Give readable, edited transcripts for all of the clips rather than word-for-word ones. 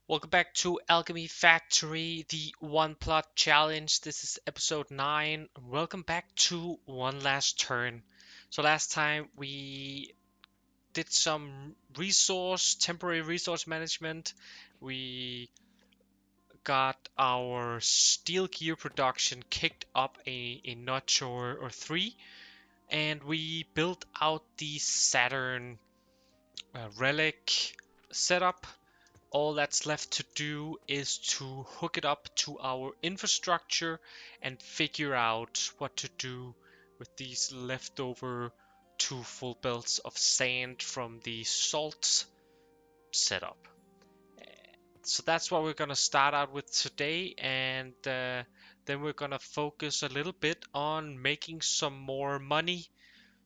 Welcome back to Alchemy Factory, the one plot challenge. This is episode 9. Welcome back to One Last Turn. So last time we did some temporary resource management. We got our steel gear production kicked up a notch or three, and we built out the Saturn relic setup. All that's left to do is to hook it up to our infrastructure and figure out what to do with these leftover 2 full belts of sand from the salt setup. So that's what we're going to start out with today, and then we're going to focus a little bit on making some more money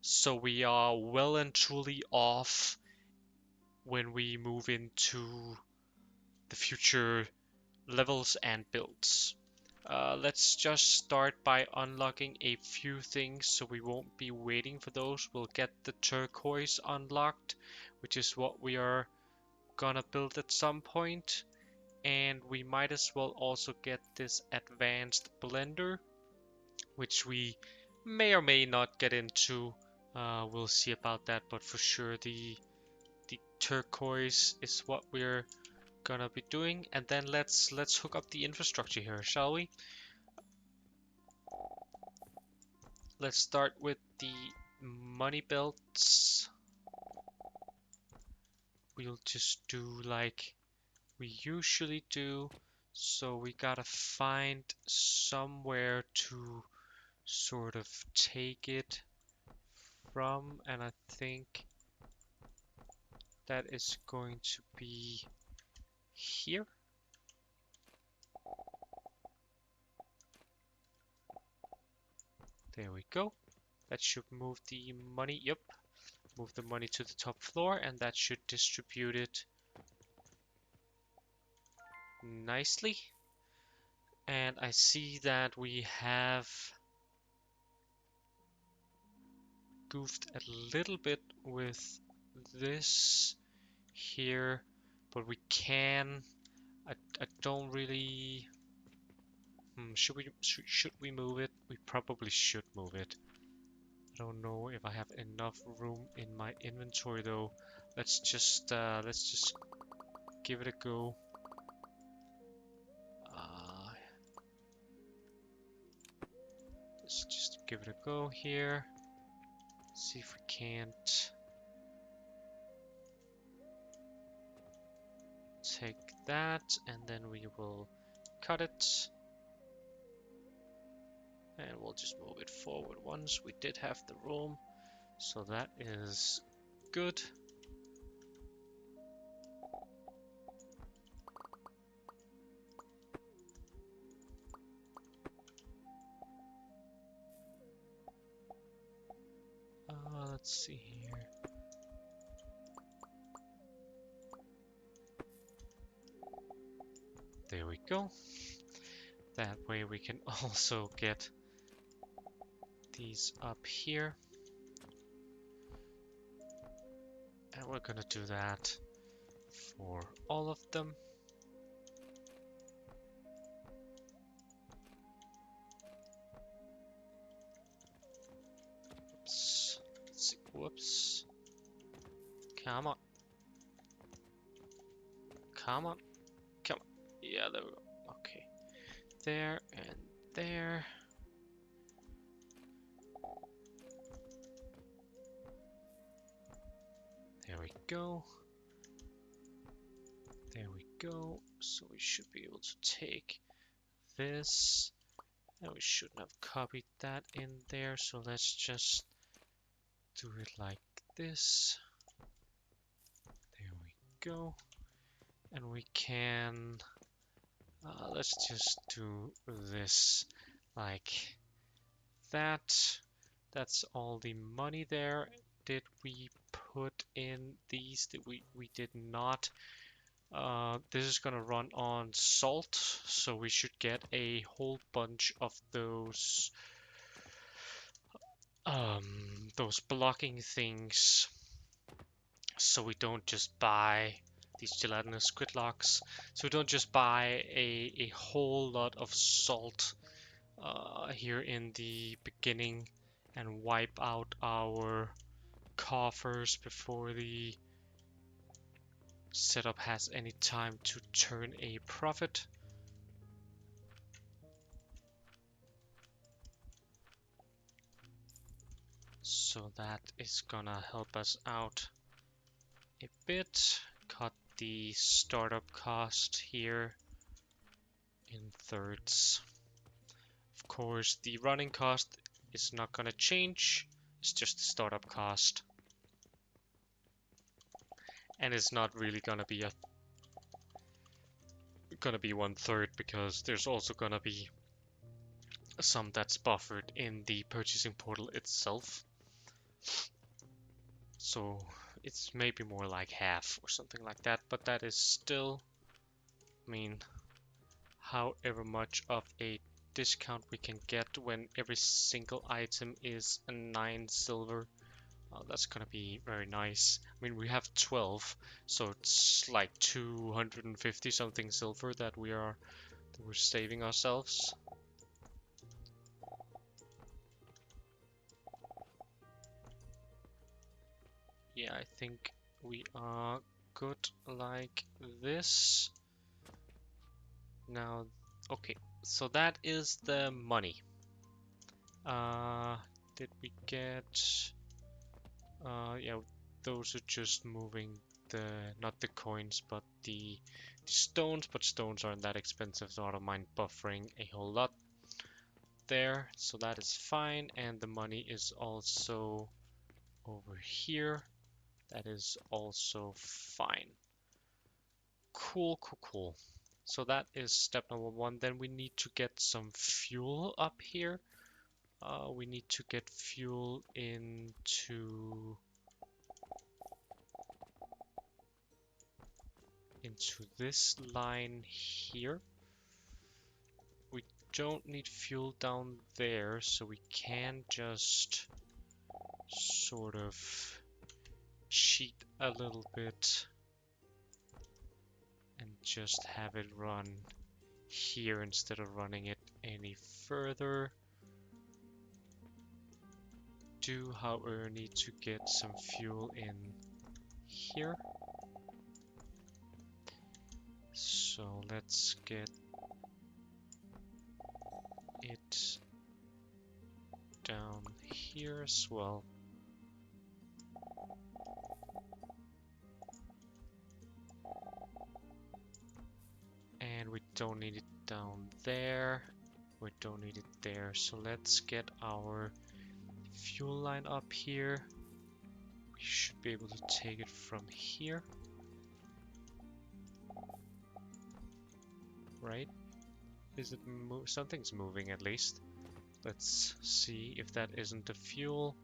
so we are well and truly off when we move into the future levels and builds. Let's just start by unlocking a few things so we won't be waiting for those. We'll get the turquoise unlocked, which is what we are gonna build at some point. And we might as well also get this advanced blender, which we may or may not get into. We'll see about that, but for sure the turquoise is what we're gonna be doing. And then let's hook up the infrastructure here, shall we? Let's start with the money belts. We'll just do like we usually do. So we gotta find somewhere to sort of take it from, and I think that is going to be here. There we go. That should move the money. Yep. Move the money to the top floor, and that should distribute it nicely. And I see that we have goofed a little bit with this here, but we can. I don't really. Should we move it? We probably should move it. I don't know if I have enough room in my inventory though. Let's just give it a go. Let's just give it a go here. See if we can't take that, and then we will cut it. And we'll just move it forward once. We did have the room, so that is good. Let's see here. There we go. That way we can also get these up here. And we're gonna do that for all of them. Oops. Let's see. Whoops. Come on. Come on. Come on. Yeah, there we go. Okay. There and there. There we go. There we go. So we should be able to take this. And we shouldn't have copied that in there. So let's just do it like this. There we go. And we can, let's just do this like that. That's all the money there. Did we put in these? We did not. This is gonna run on salt, so we should get a whole bunch of those blocking things, so we don't just buy these gelatinous squid locks, so we don't just buy a whole lot of salt here in the beginning and wipe out our coffers before the setup has any time to turn a profit. So that is gonna help us out a bit. Cut the startup cost here in thirds. Of course, the running cost is not gonna change. It's just the startup cost. And it's not really gonna be one third, because there's also gonna be some that's buffered in the purchasing portal itself. So it's maybe more like half or something like that, but that is still, I mean, however much of a discount we can get when every single item is a 9 silver. That's gonna be very nice. I mean, we have 12, so it's like 250 something silver that we're saving ourselves. Yeah, I think we are good like this. Now, okay, so that is the money. Did we get... yeah, those are just moving the, not the coins, but the stones, but stones aren't that expensive, so I don't mind buffering a whole lot there, so that is fine. And the money is also over here. That is also fine. Cool, cool, cool. So that is step number 1. Then we need to get some fuel up here. We need to get fuel into this line here. We don't need fuel down there, so we can just sort of cheat a little bit and just have it run here instead of running it any further. Do, however, need to get some fuel in here. So let's get it down here as well. And we don't need it down there. We don't need it there. So let's get our fuel line up here. We should be able to take it from here. Right? Is it something's moving at least. Let's see if that isn't the fuel.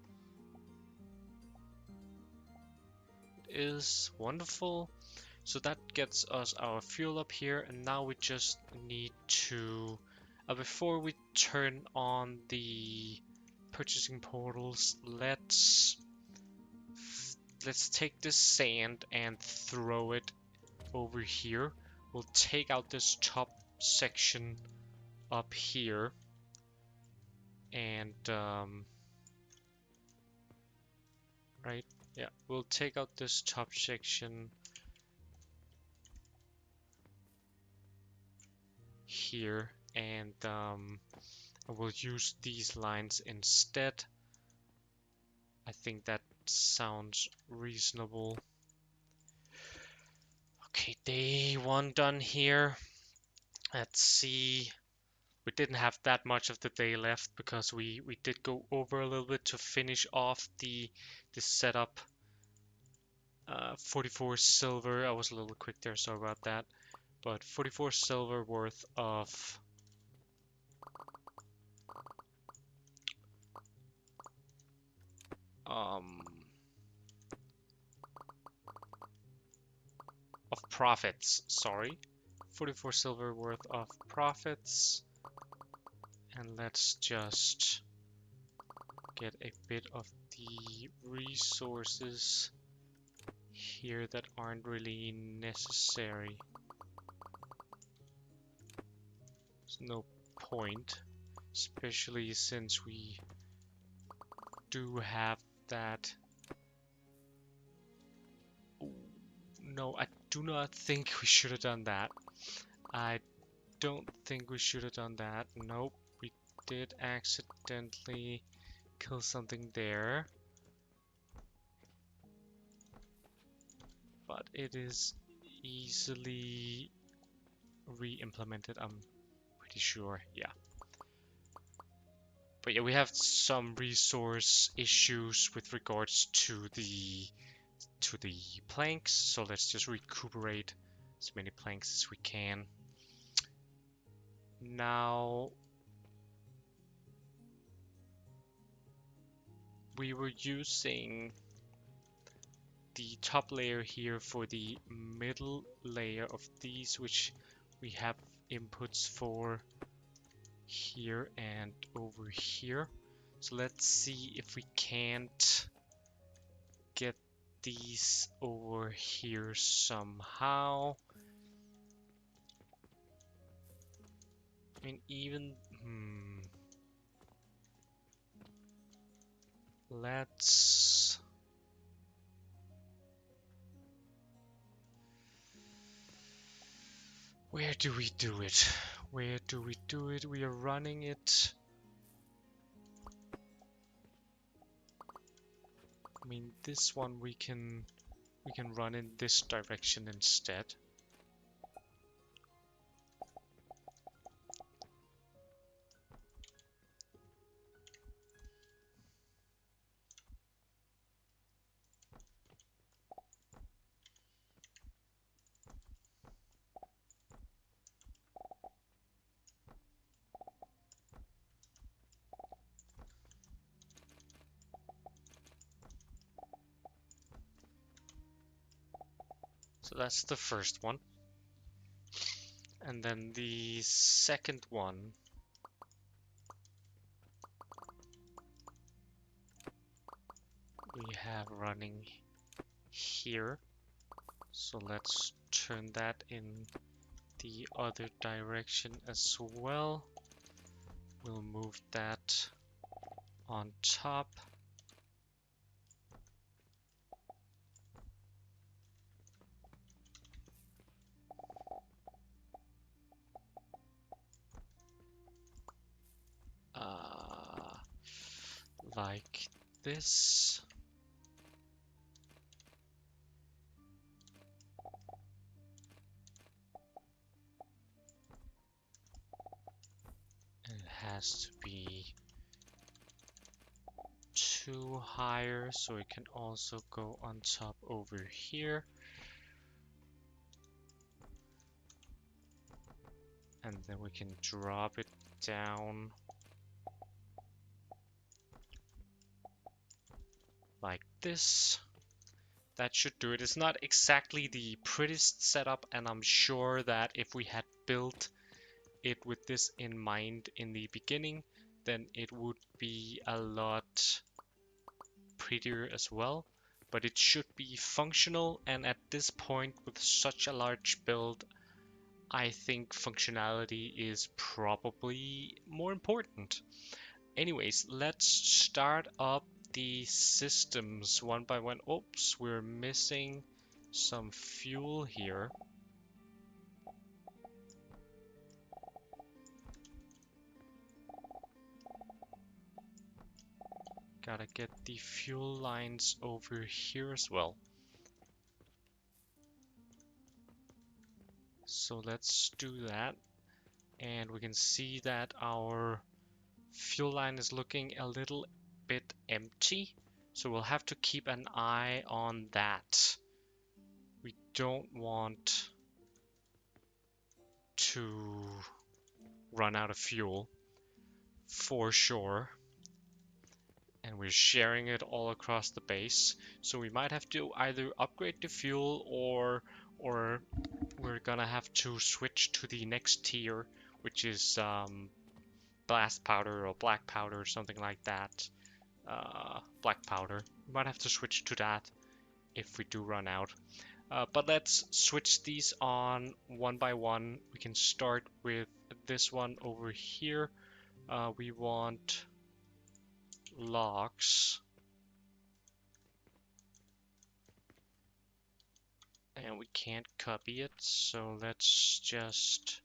It is. Wonderful. So that gets us our fuel up here, and now we just need to, before we turn on the purchasing portals, let's take this sand and throw it over here. We'll take out this top section up here, and right, yeah, we'll take out this top section here, and we'll use these lines instead. I think that sounds reasonable. Okay, day 1 done here. Let's see. We didn't have that much of the day left because we did go over a little bit to finish off the setup. 44 silver. I was a little quick there, sorry about that. But 44 silver worth of profits, sorry. 44 silver worth of profits. And let's just get a bit of the resources here that aren't really necessary. There's no point, especially since we do have that. Ooh, no, I do not think we should have done that. I don't think we should have done that. Nope, we did accidentally kill something there. But it is easily re-implemented, I'm pretty sure, yeah. But yeah, we have some resource issues with regards to the planks, so let's just recuperate as many planks as we can. Now, we were using the top layer here for the middle layer of these, which we have inputs for here and over here. So let's see if we can't get these over here somehow. I mean, even let's where do we do it? Where do we do it? We are running it. I mean, this one we can run in this direction instead. So that's the first one. And then the second one we have running here. So let's turn that in the other direction as well. We'll move that on top. Like this. And it has to be 2 higher, so it can also go on top over here. And then we can drop it down like this. That should do it. It's not exactly the prettiest setup, and I'm sure that if we had built it with this in mind in the beginning, then it would be a lot prettier as well. But it should be functional, and at this point with such a large build, I think functionality is probably more important. Anyways, let's start up the systems one by one. Oops, we're missing some fuel here. Gotta get the fuel lines over here as well. So let's do that. And we can see that our fuel line is looking a little bit empty. So we'll have to keep an eye on that. We don't want to run out of fuel for sure. And we're sharing it all across the base. So we might have to either upgrade the fuel or we're gonna have to switch to the next tier, which is blast powder or black powder or something like that. Black powder. We might have to switch to that if we do run out. But let's switch these on one by one. We can start with this one over here. We want logs. And we can't copy it, so let's just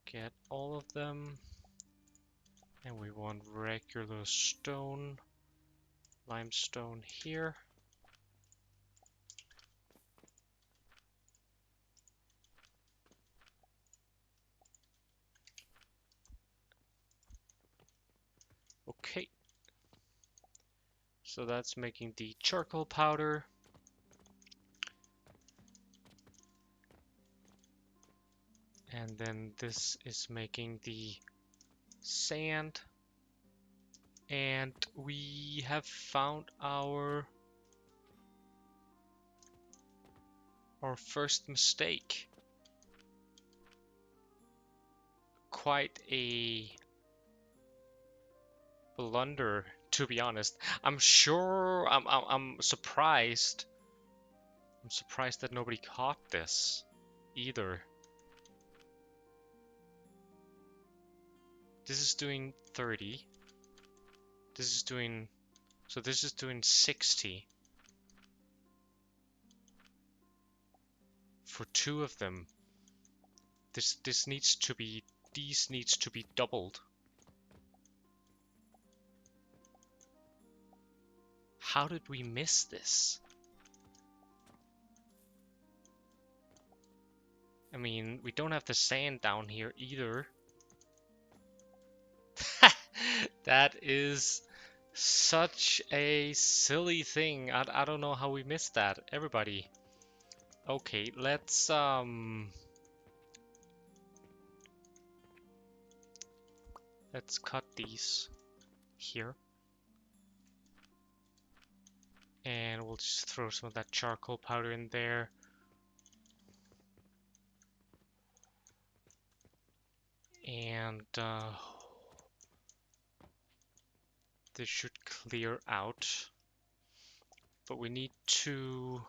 get all of them. And we want regular stone, limestone here. Okay. So that's making the charcoal powder. And then this is making the sand. And we have found our first mistake. Quite a blunder, to be honest. I'm surprised. I'm surprised that nobody caught this either. This is doing 30. This is doing, so this is doing 60. For two of them. This needs to be, these needs to be doubled. How did we miss this? I mean, we don't have the sand down here either. That is such a silly thing. I don't know how we missed that. Everybody. Okay, let's cut these here. And we'll just throw some of that charcoal powder in there. And this should clear out. But we need to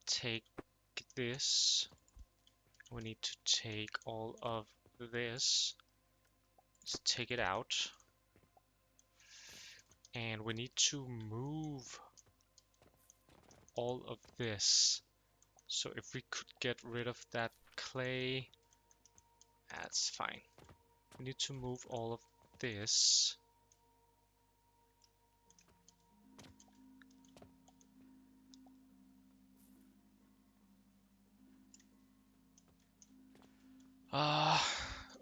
take this. We need to take all of this. Let's take it out. And we need to move all of this. So if we could get rid of that clay, that's fine. We need to move all of this.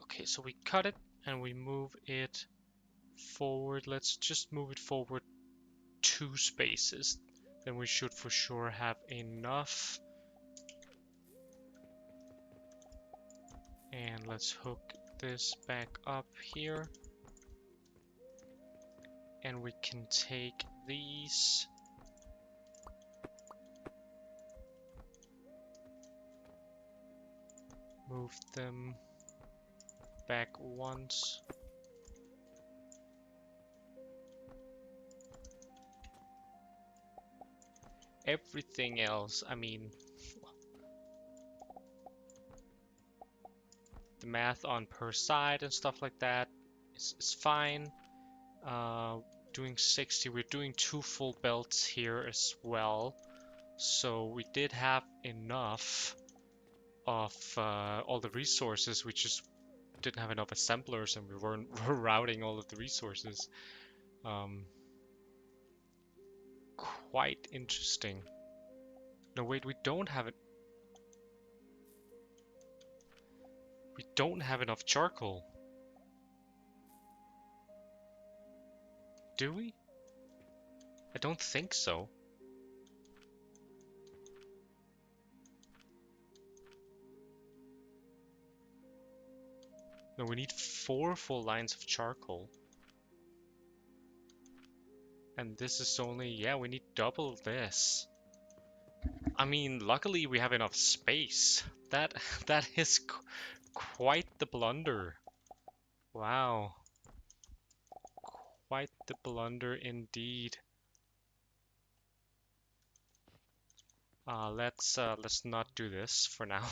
Okay, so we cut it and we move it forward. Let's just move it forward 2 spaces. Then we should for sure have enough. And let's hook this back up here. And we can take these. Move them back once. Everything else, I mean, the math on per side and stuff like that is fine. Doing 60, we're doing 2 full belts here as well. So we did have enough of all the resources. We just didn't have enough assemblers and we weren't routing all of the resources. Quite interesting. No, wait, we don't have it. We don't have enough charcoal. Do we? I don't think so. No, we need 4 full lines of charcoal. And this is only, yeah, we need double this. I mean, luckily we have enough space. That is quite the blunder. Wow. Quite the blunder indeed. Let's not do this for now.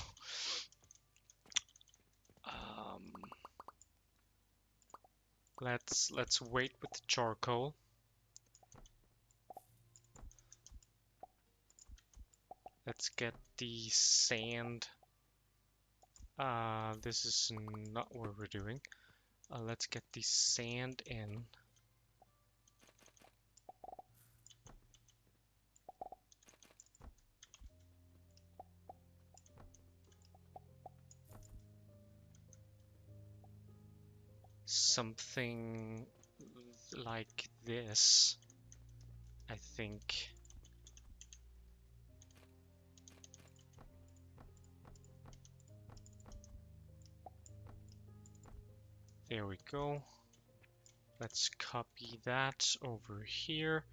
Um, let's wait with the charcoal. Let's get the sand. This is not what we're doing. Let's get the sand in. Something like this, I think. There we go. Let's copy that over here.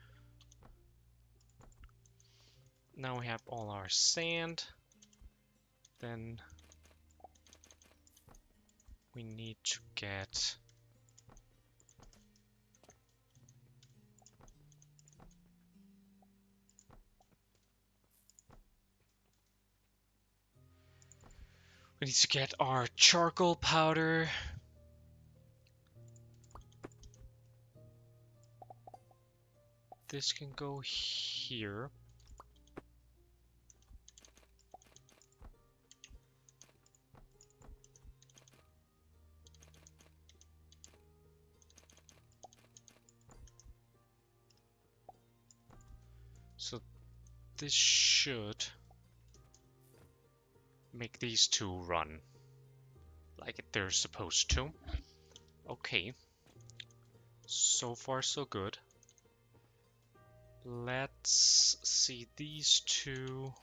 Now we have all our sand. Then we need to get our charcoal powder. This can go here. So this should make these two run like they're supposed to. Okay. So far, so good. Let's see these two.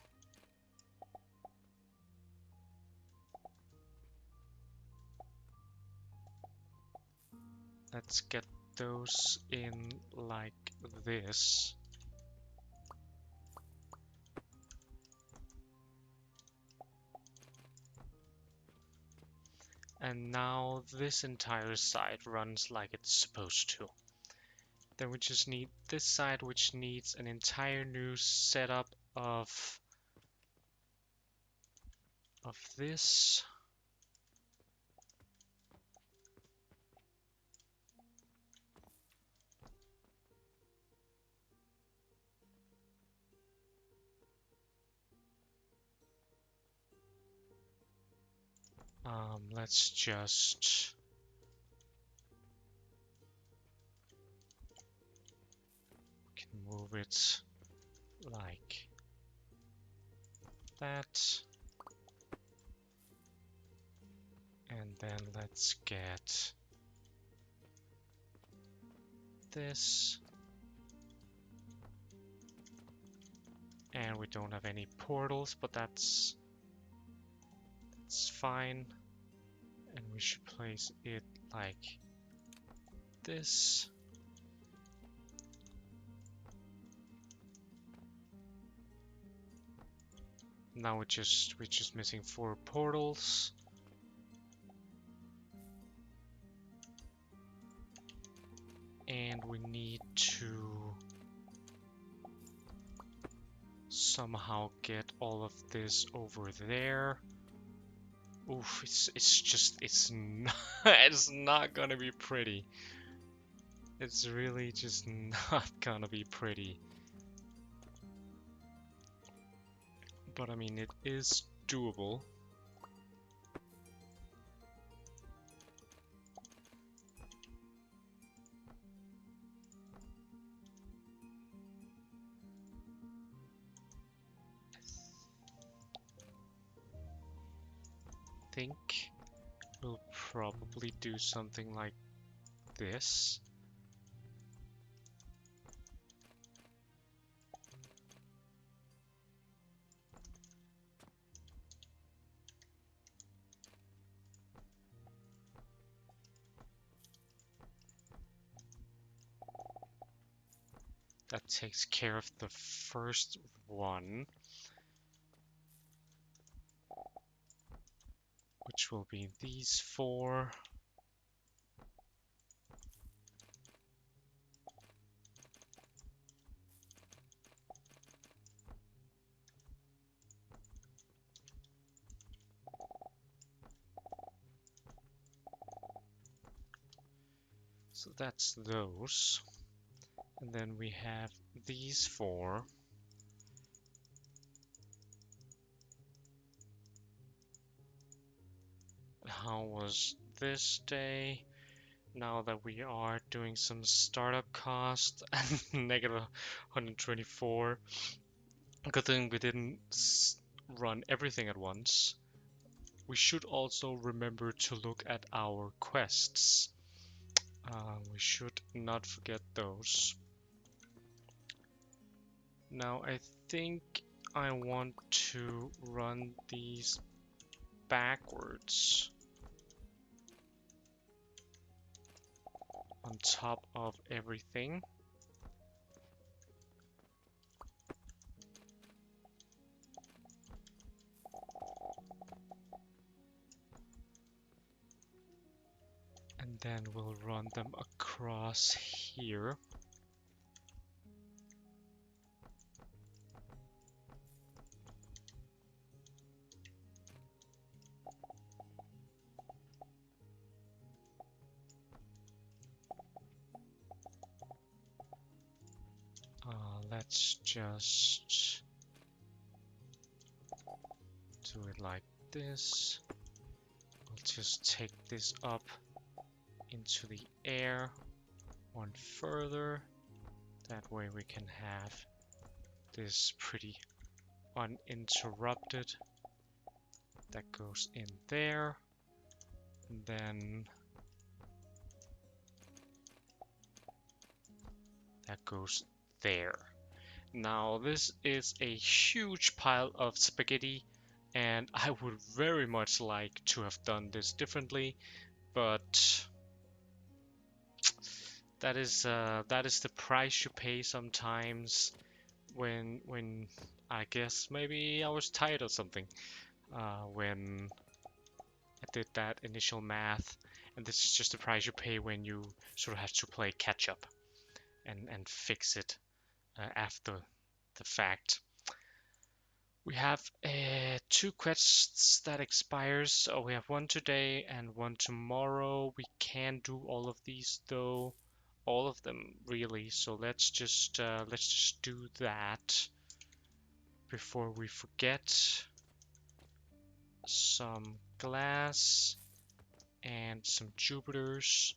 Let's get those in like this. And now this entire side runs like it's supposed to. Then we just need this side, which needs an entire new setup of this. Let's just move it like that. And then let's get this. And we don't have any portals, but that's fine. And we should place it like this. Now we're just missing 4 portals. And we need to somehow get all of this over there. Oof, it's not it's not gonna be pretty. It's really just not gonna be pretty. But I mean, it is doable. I think we'll probably do something like this. That takes care of the first one, which will be these 4. So that's those. And then we have these four. How was this day? Now that we are doing some startup cost and negative 124. Good thing we didn't run everything at once. We should also remember to look at our quests. We should not forget those. Now I think I want to run these backwards on top of everything. And then we'll run them across here. Let's just do it like this. We'll just take this up into the air one further. That way we can have this pretty uninterrupted. That goes in there. And then that goes there. Now this is a huge pile of spaghetti, and I would very much like to have done this differently, but that is the price you pay sometimes when I guess maybe I was tired or something when I did that initial math, and this is just the price you pay when you sort of have to play catch up and fix it after the fact. We have two quests that expires. So we have one today and one tomorrow. We can do all of these though, all of them really. So let's just do that before we forget. Some glass and some Jupiters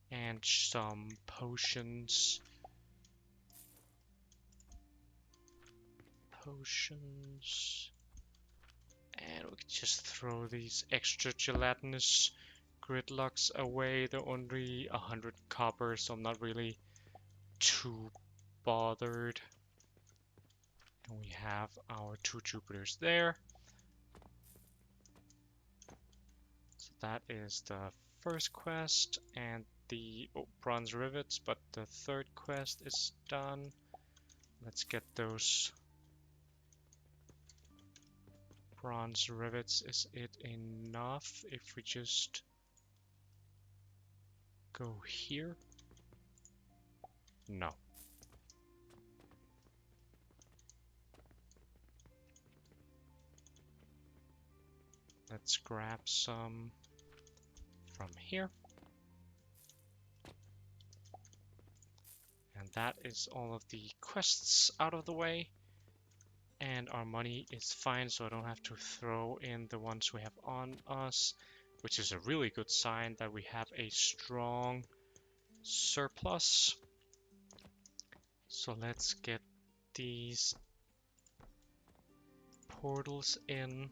and some potions. And we can just throw these extra gelatinous gridlocks away. They're only 100 copper, so I'm not really too bothered. And we have our two Jupiters there. So that is the first quest and the bronze rivets, but the third quest is done. Let's get those bronze rivets. Is it enough if we just go here? No. Let's grab some from here. And that is all of the quests out of the way. And our money is fine, so I don't have to throw in the ones we have on us, which is a really good sign that we have a strong surplus. So let's get these portals in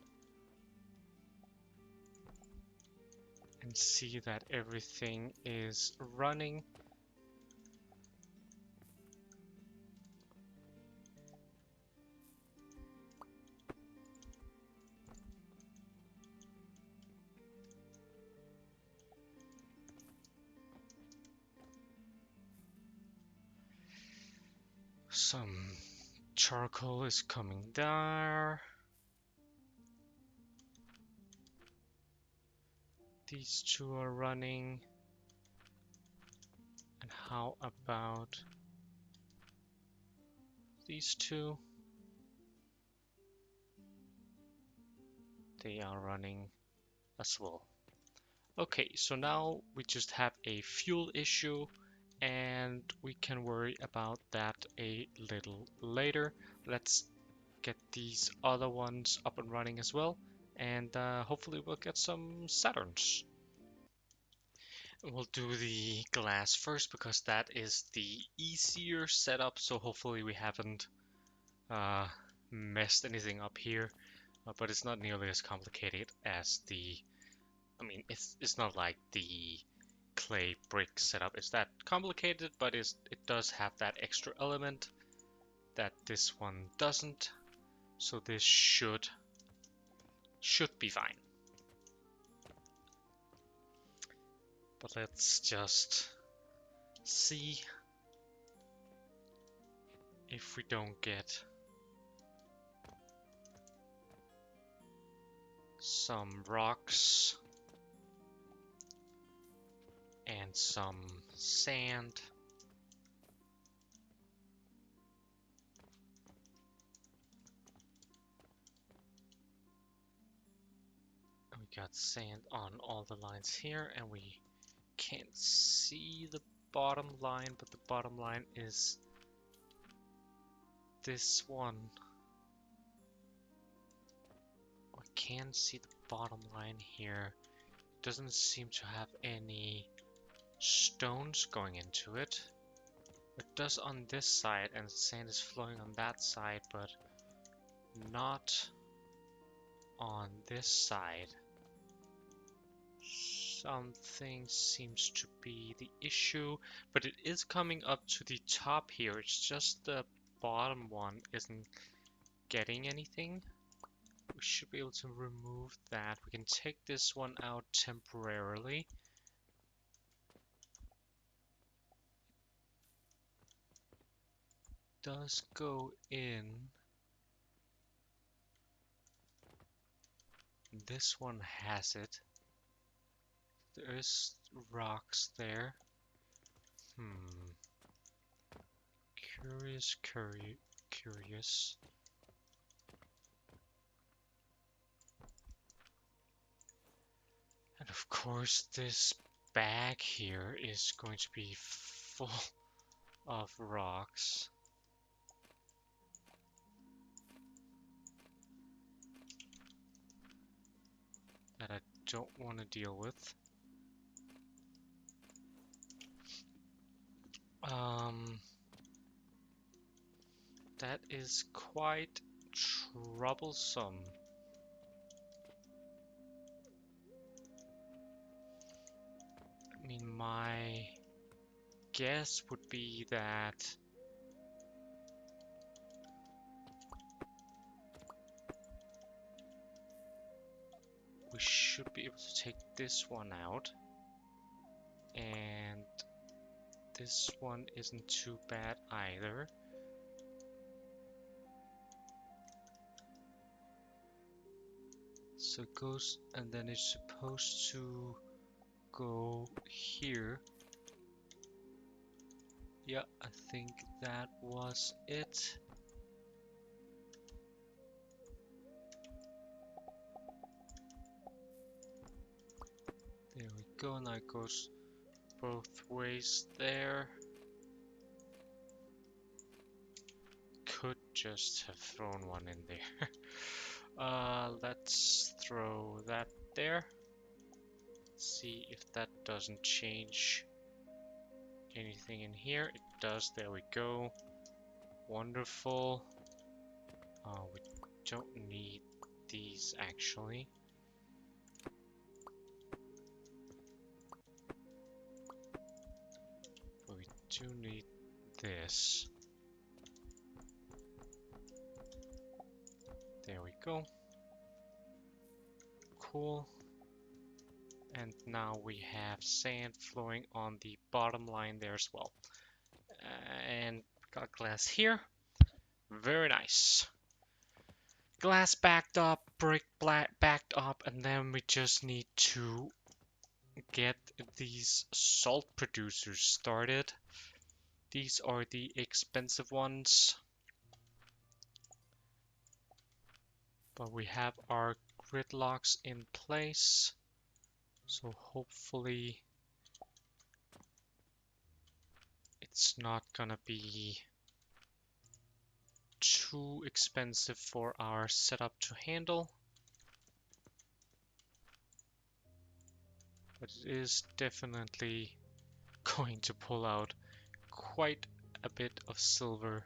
and see that everything is running. Some charcoal is coming there. These two are running. And how about these two? They are running as well. Okay, so now we just have a fuel issue and we can worry about that a little later. Let's get these other ones up and running as well, and hopefully we'll get some Saturns. We'll do the glass first because that is the easier setup, so hopefully we haven't uh, messed anything up here, but it's not nearly as complicated as I mean, it's not like the clay brick setup. It's that complicated, but it does have that extra element that this one doesn't. So this should be fine. But let's just see if we don't get some rocks and some sand. We got sand on all the lines here, and we can't see the bottom line, but the bottom line is this one. I can see the bottom line here. It doesn't seem to have any stones going into it. It does on this side, and sand is flowing on that side, but not on this side. Something seems to be the issue, but it is coming up to the top here. It's just the bottom one isn't getting anything. We should be able to remove that. We can take this one out temporarily. Does go in. This one has it. There's rocks there. Curious, curious. And of course, this bag here is going to be full of rocks. That I don't want to deal with. That is quite troublesome. I mean, my guess would be that we should be able to take this one out, and this one isn't too bad either. So it goes, and then it's supposed to go here. Yeah, I think that was it. There we go, now it goes both ways there. Could just have thrown one in there. Let's throw that there. See if that doesn't change anything in here. It does, there we go. Wonderful. We don't need these actually. But we do need this. There we go. Cool. And now we have sand flowing on the bottom line there as well. And got glass here. Very nice. Glass backed up, brick backed up, and then we just need to get these salt producers started. These are the expensive ones. But we have our grid locks in place. So hopefully it's not gonna be too expensive for our setup to handle. But it is definitely going to pull out quite a bit of silver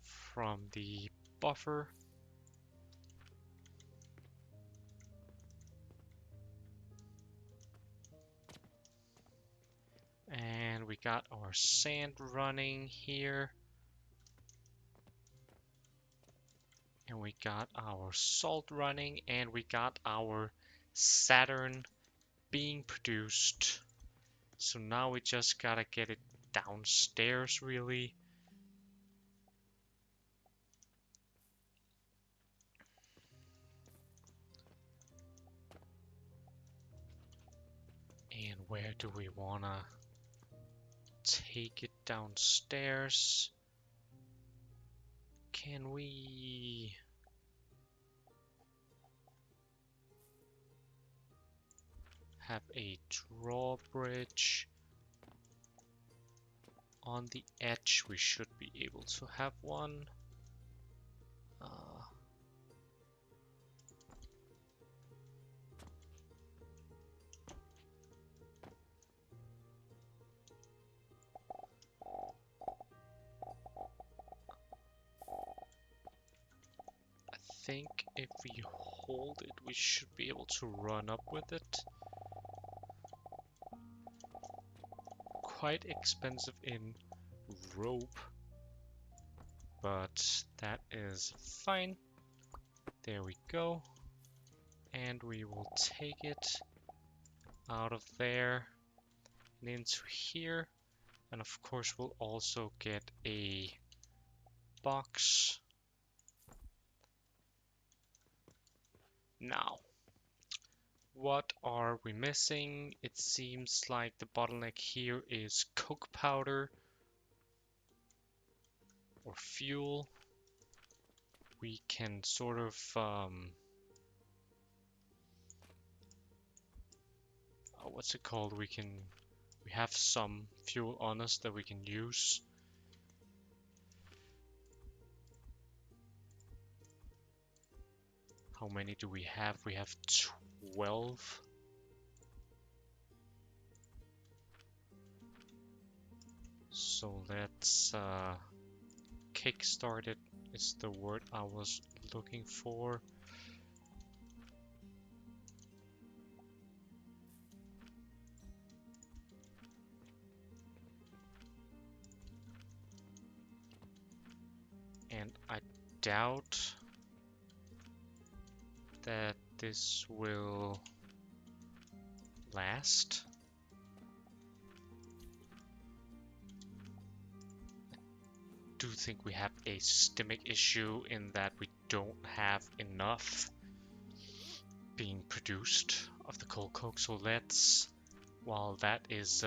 from the buffer. And we got our sand running here. And we got our salt running, and we got our Saturn being produced. So now we just gotta get it downstairs, really. And where do we wanna take it downstairs? Can we... have a drawbridge on the edge? We should be able to have one. I think if we hold it, we should be able to run up with it. Quite expensive in rope, but that is fine. There we go. And we will take it out of there and into here. And of course, we'll also get a box. Now, what are we missing? It seems like the bottleneck here is coke powder or fuel. We can sort of what's it called? We have some fuel on us that we can use. How many do we have? We have 12. So let's kickstart it is the word I was looking for. And I doubt that this will last. I do think we have a systemic issue in that we don't have enough being produced of the coal coke. So let's, while that is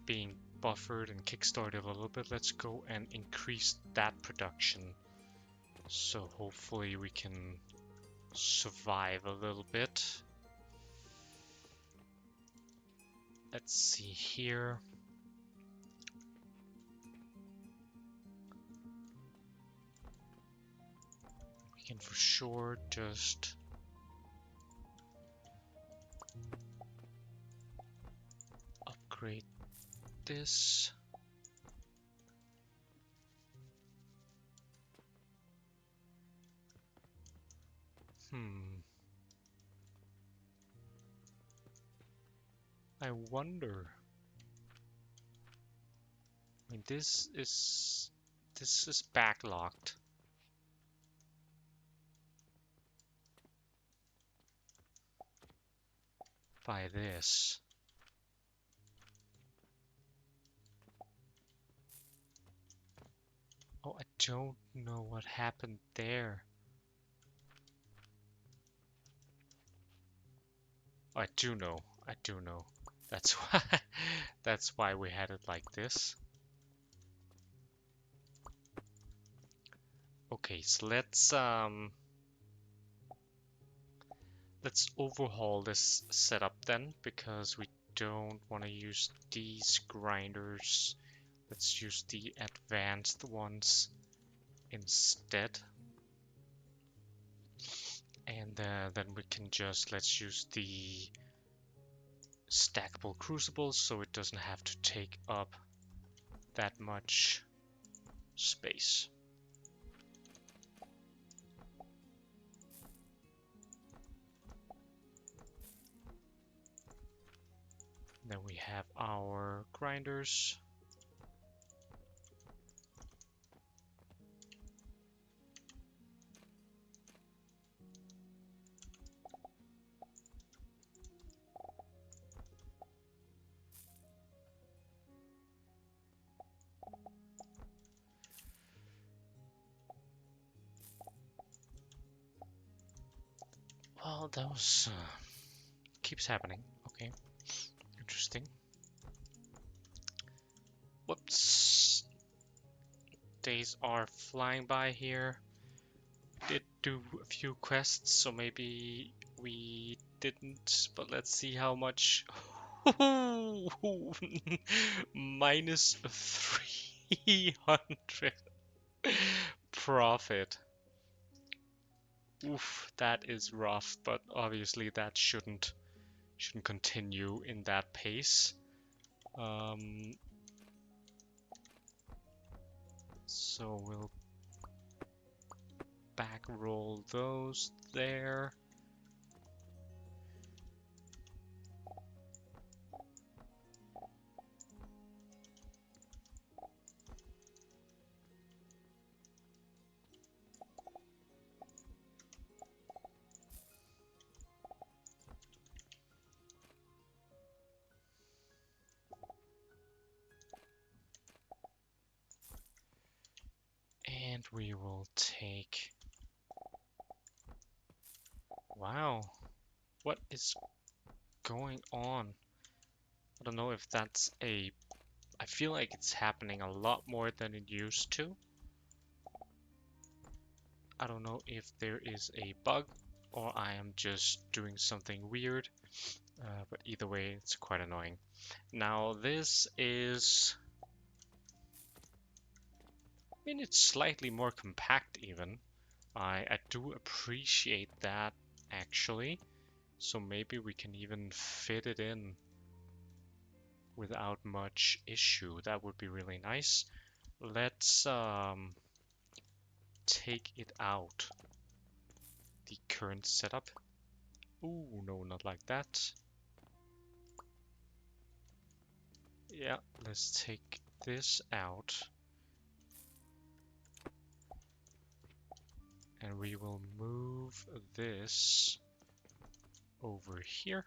being buffered and kickstarted a little bit, let's go and increase that production. So hopefully we can survive a little bit. Let's see here. We can for sure just upgrade this. I wonder. I mean, this is backlogged. By this. Oh, I don't know what happened there. Oh, I do know. I do know. That's why that's why we had it like this. Okay, so let's overhaul this setup then, because we don't want to use these grinders. Let's use the advanced ones instead. And then we can just, let's use the stackable crucibles so it doesn't have to take up that much space. Then we have our grinders. Well, those keeps happening. Okay, interesting. Whoops. Days are flying by here. Did do a few quests, so maybe we didn't, but let's see how much. Minus 300 profit. Oof, that is rough, but obviously that shouldn't continue in that pace. So we'll back roll those there. And we will take... Wow, what is going on? I don't know if that's a... I feel like it's happening a lot more than it used to. I don't know if there is a bug or I am just doing something weird, but either way, it's quite annoying. Now this is... I mean, it's slightly more compact even. I do appreciate that, actually. So maybe we can even fit it in without much issue. That would be really nice. Let's take it out. The current setup. Ooh, no, not like that. Yeah, let's take this out. And we will move this over here.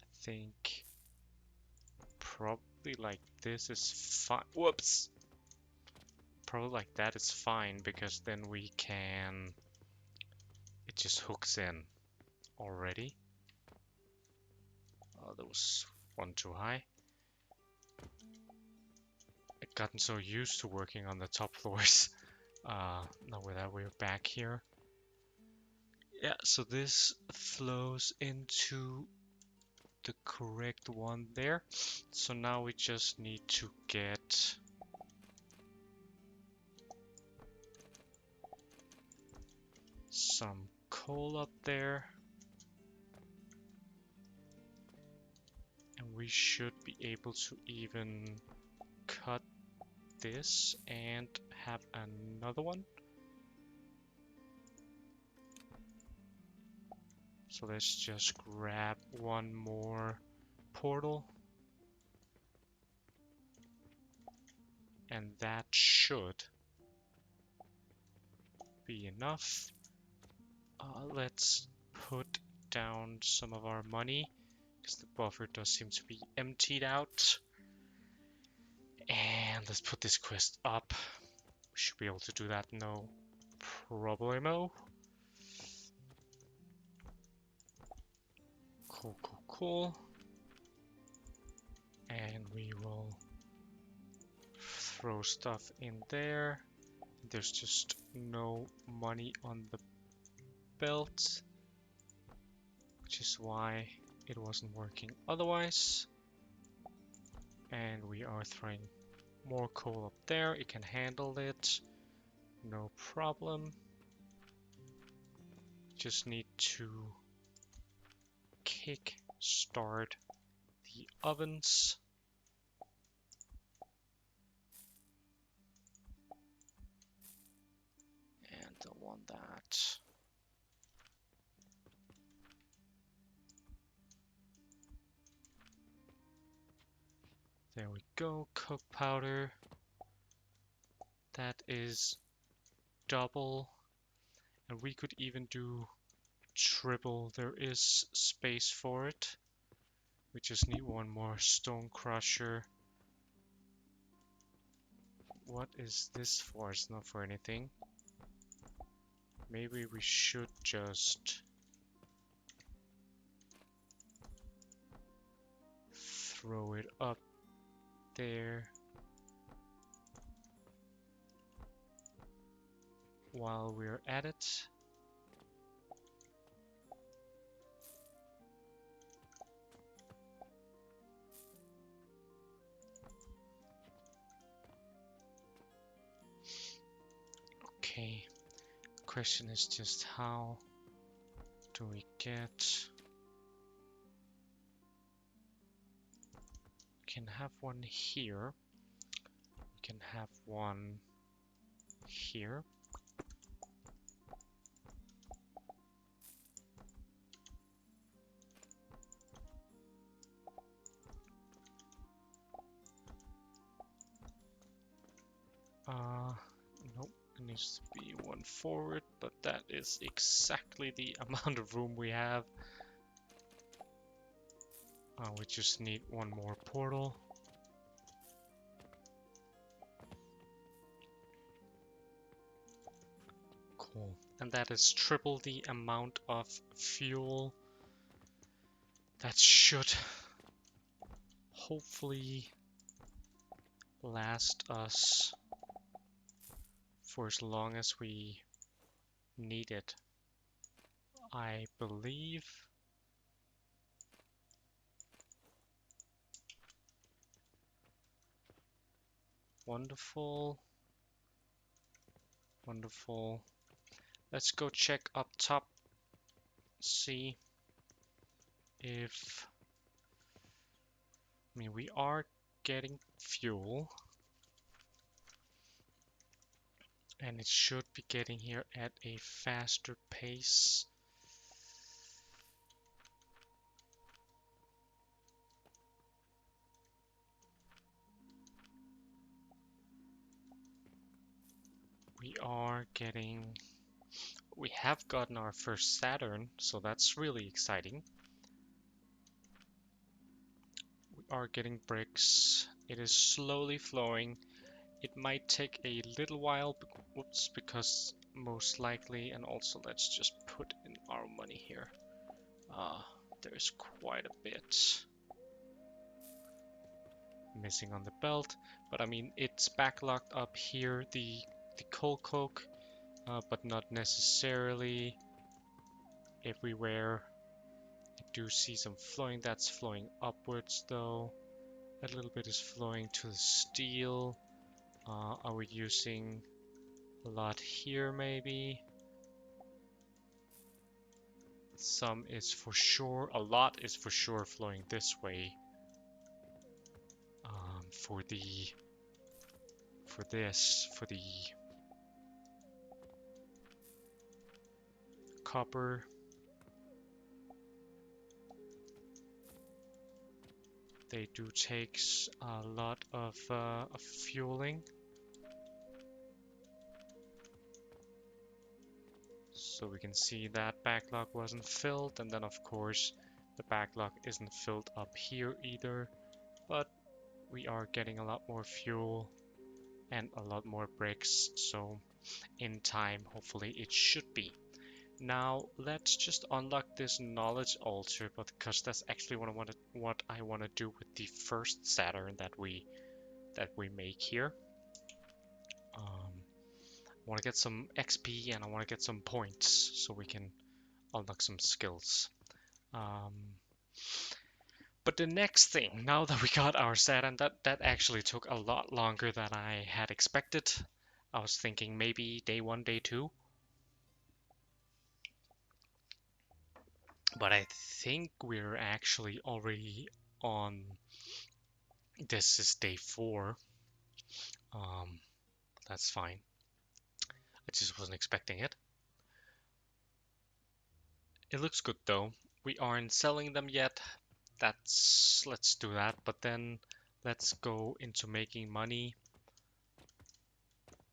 I think probably like this is fine. Whoops! Probably like that is fine, because then we can... It just hooks in already. Oh, that was one too high. I've gotten so used to working on the top floors. Now with that, we're back here. Yeah, so this flows into the correct one there. So now we just need to get some coal up there. And we should be able to even cut this and have another one. So let's just grab one more portal. And that should be enough. Let's put down some of our money, because the buffer does seem to be emptied out. And let's put this quest up. We should be able to do that, no problemo. Cool, cool, cool. And we will throw stuff in there. There's just no money on the belt, which is why it wasn't working otherwise. And we are throwing more coal up there. It can handle it, no problem. Just need to kick start the ovens. And don't want that. There we go, coke powder. That is double. And we could even do triple. There is space for it. We just need one more stone crusher. What is this for? It's not for anything. Maybe we should just throw it up there while we're at it. Okay, question is just how do we get... We can have one here. We can have one here. Nope, it needs to be one forward, but that is exactly the amount of room we have. We just need one more portal. Cool. And that is triple the amount of fuel. That should hopefully last us for as long as we need it, I believe. Wonderful. Wonderful. Let's go check up top. See if... I mean, we are getting fuel. And it should be getting here at a faster pace. We have gotten our first Saturn, so that's really exciting. We are getting bricks. It is slowly flowing. It might take a little while, because most likely, and also let's just put in our money here. There's quite a bit missing on the belt, but I mean, it's backlogged up here, the coal coke, but not necessarily everywhere. I do see some flowing. That's flowing upwards though. A little bit is flowing to the steel. Are we using a lot here maybe? Some is for sure, a lot is for sure flowing this way. For the copper. They do take a lot of fueling. So we can see that backlog wasn't filled, and then of course the backlog isn't filled up here either, but we are getting a lot more fuel and a lot more bricks, so in time hopefully it should be. Now let's just unlock this knowledge altar, but because that's actually what I want to do with the first Saturn that we make here. I want to get some XP and I want to get some points so we can unlock some skills. But the next thing, now that we got our Saturn, that actually took a lot longer than I had expected. I was thinking maybe day 1, day 2. But I think we're actually already on, this is day 4. That's fine. I just wasn't expecting it. It looks good though. We aren't selling them yet. Let's do that. But then let's go into making money.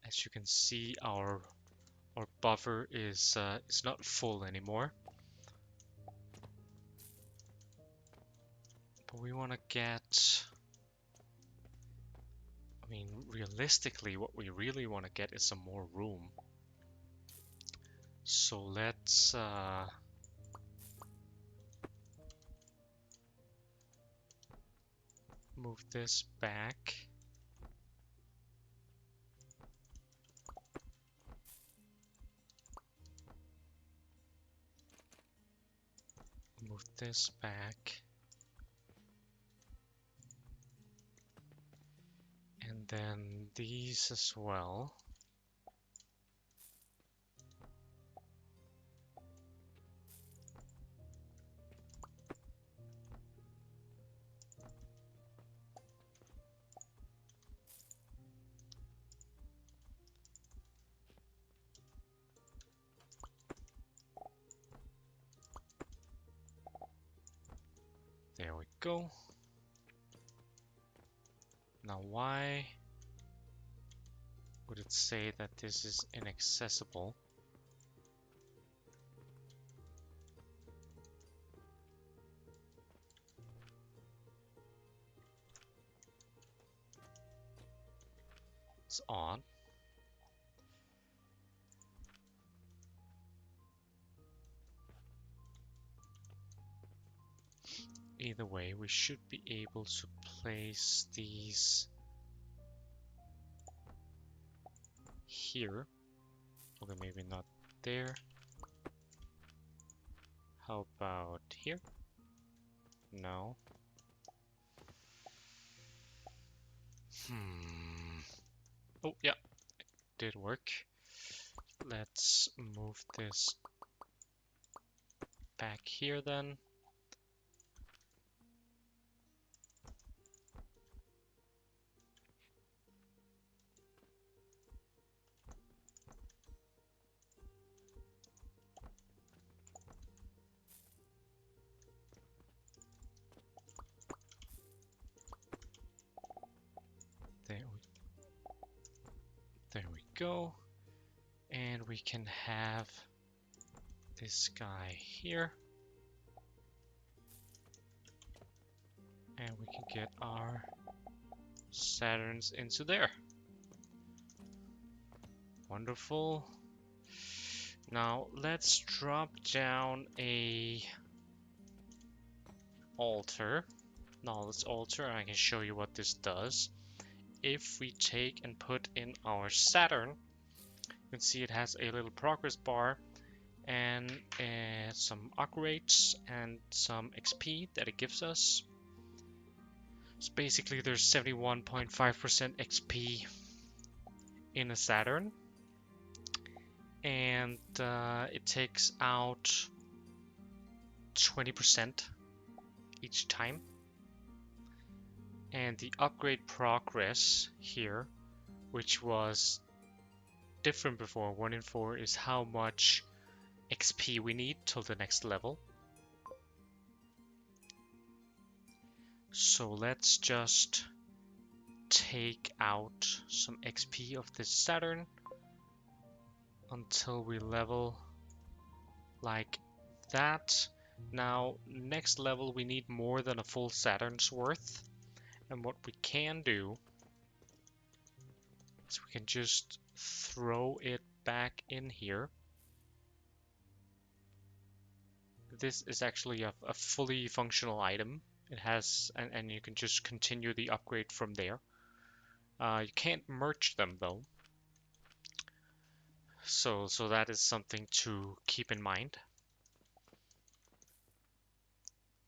As you can see, our buffer is not full anymore. But we want to get, I mean, realistically, what we really want to get is some more room. So let's move this back. Move this back. And then these as well. There we go. Now why would it say that this is inaccessible? It's odd. Either way, we should be able to place these here. Okay, maybe not there. How about here? No. Oh, yeah, it did work. Let's move this back here then. There we go. And we can have this guy here. And we can get our Saturns into there. Wonderful. Now let's drop down a altar. Now let's altar and I can show you what this does. If we take and put in our Saturn, you can see it has a little progress bar and some upgrades and some XP that it gives us. So basically there's 71.5% XP in a Saturn, and it takes out 20% each time. And the upgrade progress here, which was different before, 1 in 4, is how much XP we need till the next level. So let's just take out some XP of this Saturn until we level like that. Now, next level we need more than a full Saturn's worth. And what we can do is we can just throw it back in here. this is actually a fully functional item. It has, and you can just continue the upgrade from there. You can't merge them though, so that is something to keep in mind.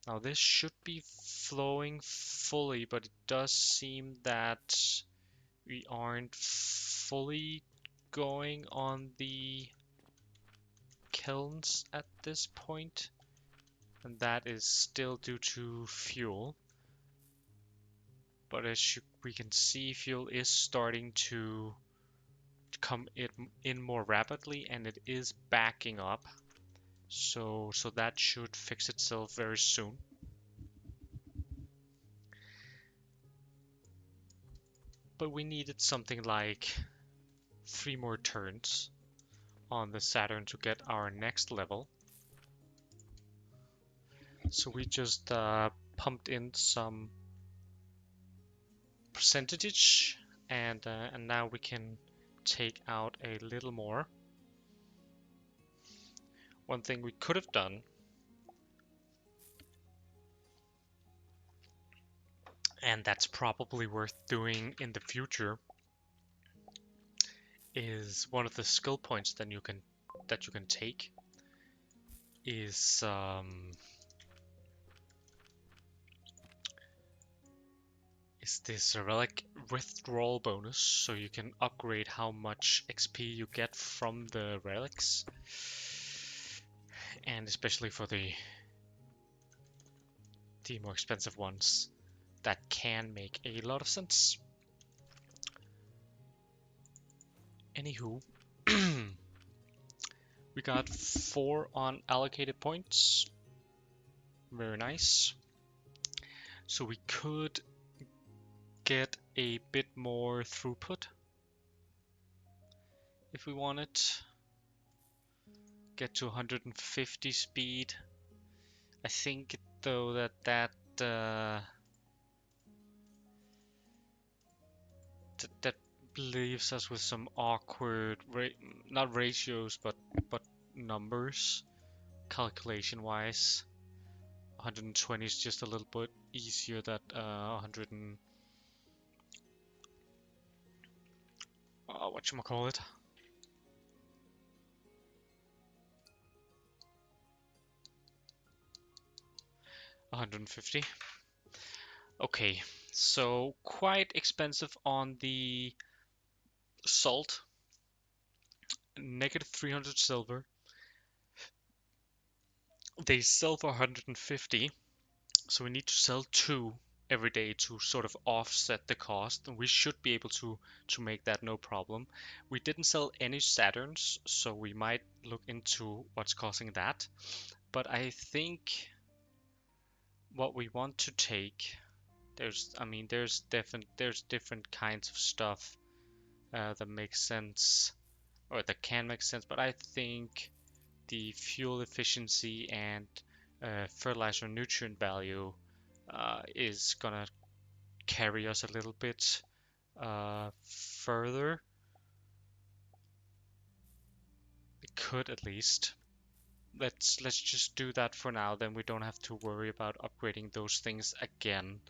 Now this should be flowing fully, but it does seem that we aren't fully going on the kilns at this point, and that is still due to fuel. But as we can see, fuel is starting to come in more rapidly, and it is backing up. So that should fix itself very soon. But we needed something like 3 more turns on the Saturn to get our next level. So we just pumped in some percentage, and now we can take out a little more. One thing we could have done, and that's probably worth doing in the future, is one of the skill points that you can take is this relic withdrawal bonus, so you can upgrade how much XP you get from the relics, and especially for the more expensive ones, that can make a lot of sense. Anywho, we got 4 on allocated points. Very nice. So we could get a bit more throughput if we wanted. Get to 150 speed. I think though that leaves us with some awkward not ratios but numbers calculation wise. 120 is just a little bit easier than 100 and whatchamacallit, 150. Okay, so quite expensive on the salt. Negative 300 silver. They sell for 150, so we need to sell 2 every day to sort of offset the cost, and we should be able to make that no problem. We didn't sell any Saturns, so we might look into what's causing that. But I think what we want to take, there's different kinds of stuff that makes sense, or that can make sense, but I think the fuel efficiency and fertilizer nutrient value is gonna carry us a little bit further. It could at least. Let's just do that for now, then we don't have to worry about upgrading those things again.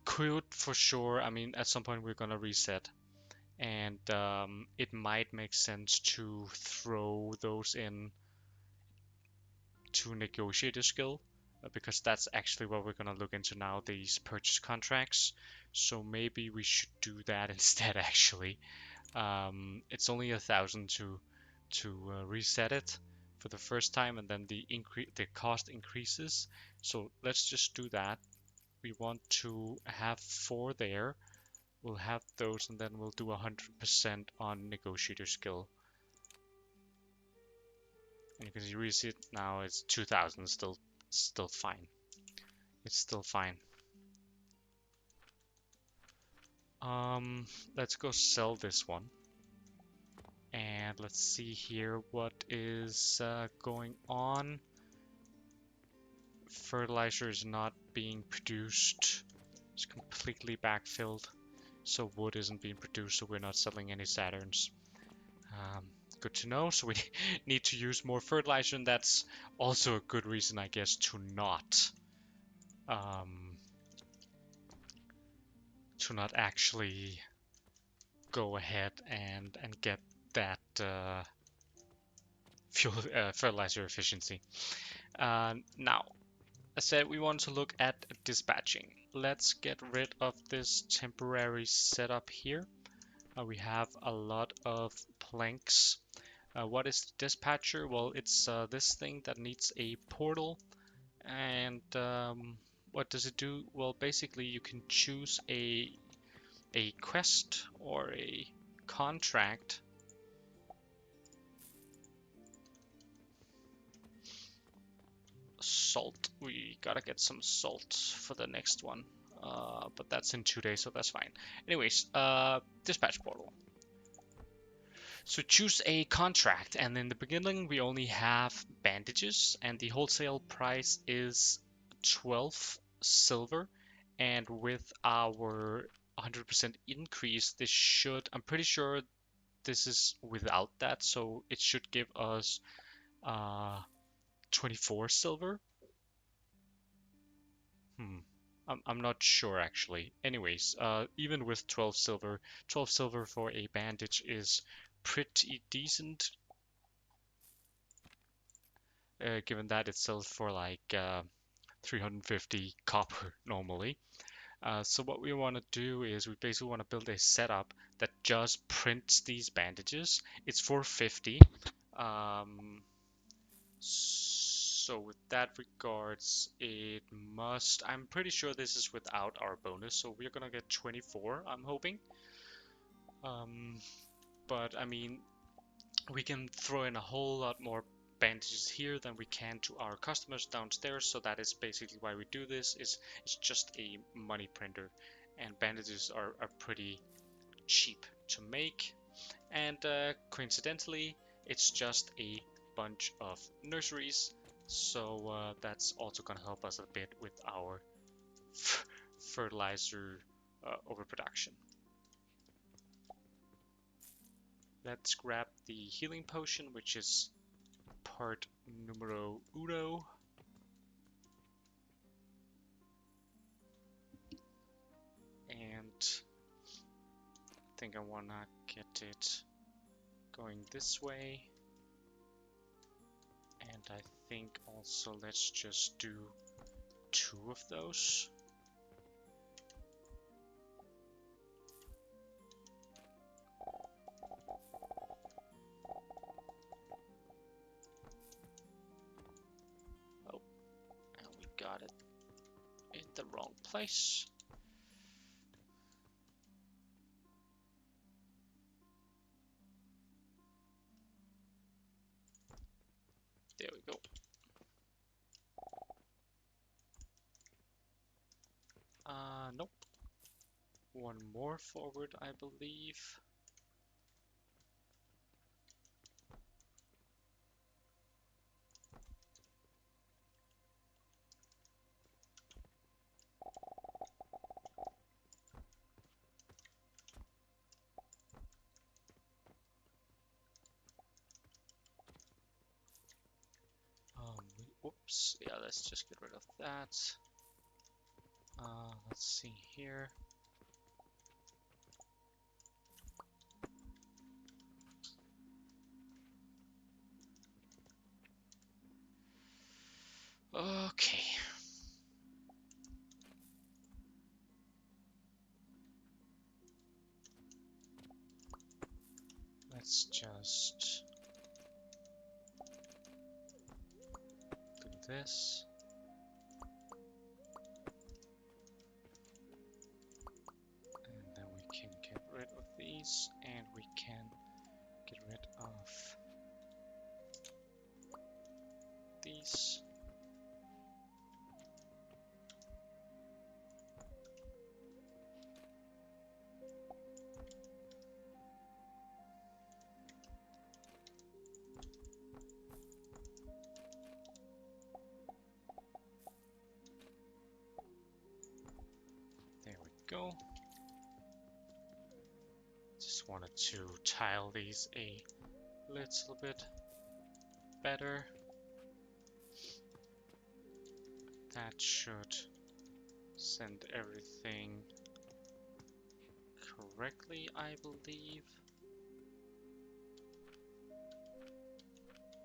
Could for sure, I mean, at some point we're gonna reset, and it might make sense to throw those in to negotiator skill, because that's actually what we're gonna look into now, these purchase contracts. So maybe we should do that instead. Actually, it's only 1,000 to reset it for the first time, and then the cost increases. So let's just do that. We want to have 4 there. We'll have those, and then we'll do 100% on negotiator skill. And you can see, reset now it's 2,000, still fine. It's still fine. Let's go sell this one. And let's see here what is going on. Fertilizer is not being produced. It's completely backfilled. So wood isn't being produced, so we're not selling any Saturns. good to know. So we need to use more fertilizer, and that's also a good reason, I guess, um, to not actually go ahead and get that fuel fertilizer efficiency. Now, I said we want to look at dispatching. Let's get rid of this temporary setup here. We have a lot of planks. What is the dispatcher? Well, it's this thing that needs a portal. And what does it do? Well, basically you can choose a quest or a contract. Salt. We gotta get some salt for the next one. But that's in 2 days, so that's fine. Anyways, dispatch portal. So choose a contract, and in the beginning we only have bandages, and the wholesale price is 12 silver. And with our 100% increase, this should, I'm pretty sure this is without that, so it should give us 24 silver. I'm not sure actually. Anyways, even with 12 silver for a bandage is pretty decent, given that it sells for like 350 copper normally. So what we want to do is we basically want to build a setup that just prints these bandages. It's 450. So with that regards, it must, I'm pretty sure this is without our bonus, so we're gonna get 24, I'm hoping. Um, but I mean, we can throw in a whole lot more bandages here than we can to our customers downstairs, so that is basically why we do this. It's just a money printer, and bandages are pretty cheap to make. And coincidentally, it's just a bunch of nurseries, so that's also gonna help us a bit with our fertilizer overproduction. Let's grab the healing potion, which is part numero uno. And I think I wanna get it going this way. And I think also let's just do 2 of those. Oh, and we got it in the wrong place. There we go. Nope. One more forward, I believe. Whoops. Yeah, let's just get rid of that. Let's see here. Okay. Let's just do this. And then we can get rid of these, and we can get rid of these. There we go. Just wanted to tile these a little bit better. That should send everything correctly, I believe.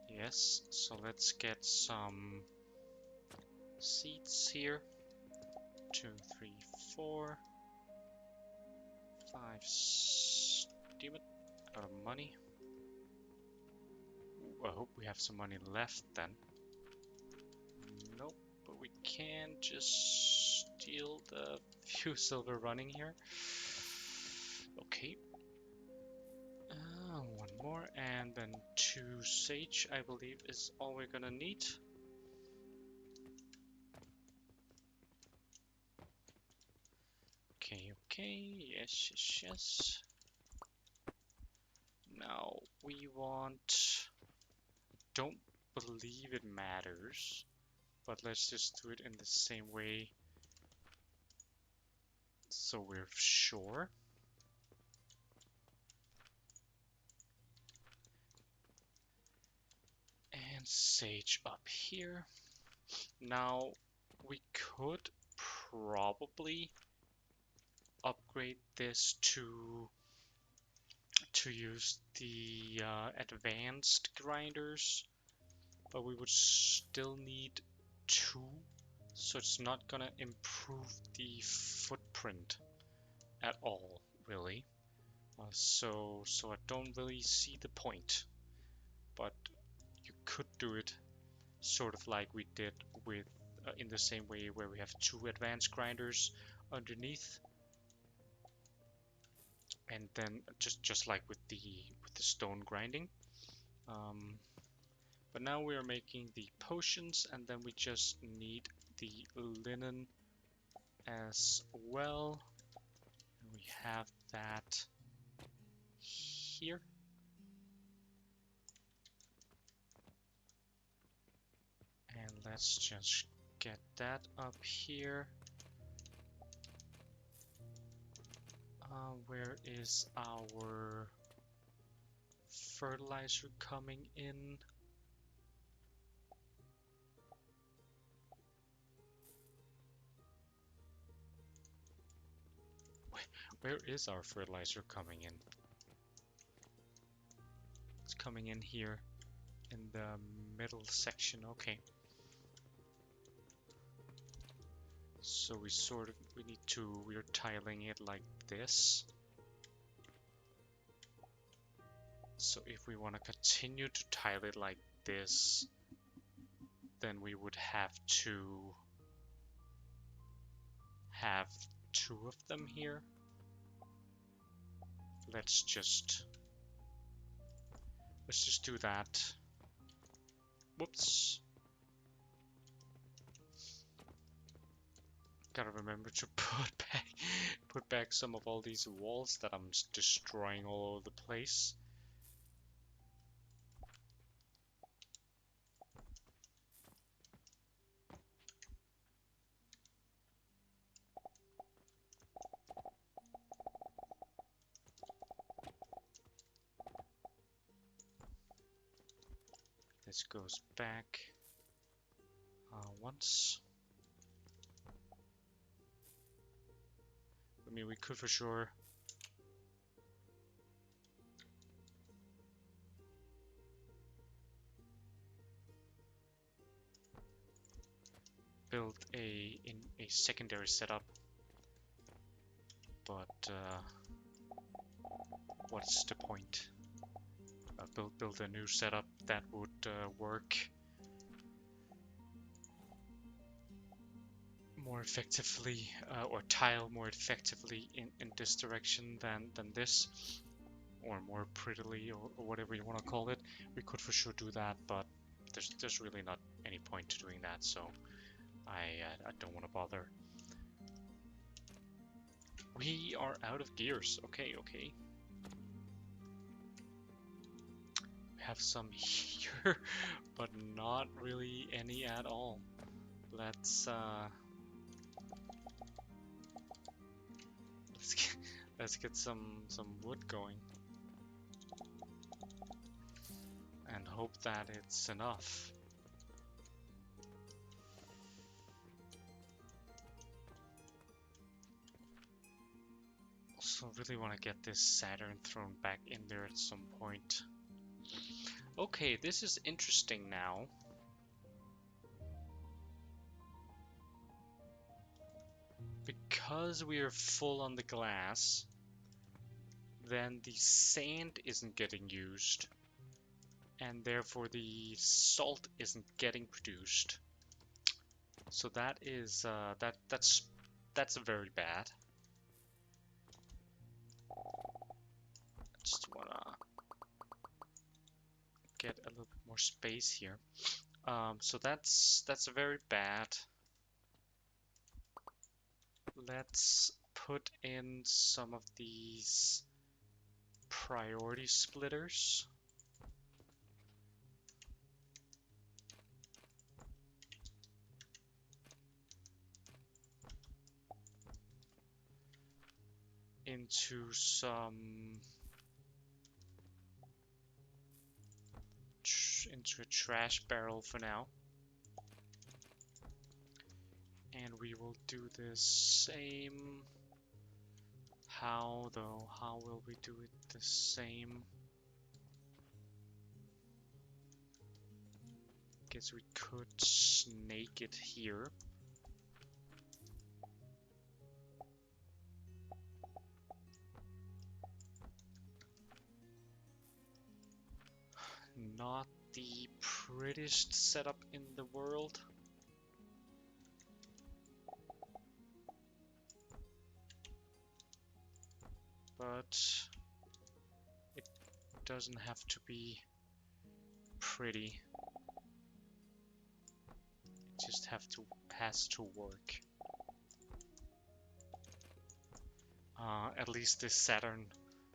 Yes, so let's get some seats here. 2, 3, 4, 5. Damn it, out of money. Ooh, I hope we have some money left then. Nope, but we can just steal the few silver running here. Okay. One more, and then 2 sage, I believe, is all we're gonna need. Okay, okay, yes, yes, yes. Now we want... Don't believe it matters, but let's just do it in the same way so we're sure. And sage up here. Now we could probably upgrade this to use the advanced grinders, but we would still need 2, so it's not gonna improve the footprint at all, really. So I don't really see the point, but you could do it sort of like we did with in the same way where we have 2 advanced grinders underneath, and then just like with the stone grinding. But now we are making the potions, and then we just need the linen as well. And we have that here. And let's just get that up here. Where is our fertilizer coming in? Where is our fertilizer coming in? It's coming in here in the middle section. Okay. So we're tiling it like this. So if we want to continue to tile it like this, then we would have to have 2 of them here. Let's just do that. Whoops. Gotta remember to put back some of all these walls that I'm destroying all over the place. This goes back once. I mean, we could for sure build a secondary setup, but what's the point? Build a new setup that would work more effectively, or tile more effectively in this direction than this, or more prettily, or whatever you want to call it. We could for sure do that, but there's really not any point to doing that, so I don't want to bother. We are out of gears. Okay, okay. We have some here, but not really any at all. Let's get some wood going. and hope that it's enough. Also really want to get this Saturn thrown back in there at some point. Okay, this is interesting now. Because we are full on the glass, then the sand isn't getting used, and therefore the salt isn't getting produced. So that is that's very bad. Just wanna get a little bit more space here. So that's very bad. Let's put in some of these priority splitters. Into a trash barrel for now. And we will do the same. How though? How will we do it the same? Guess we could snake it here. Not the prettiest setup in the world. But it doesn't have to be pretty. It just has to work. At least this Saturn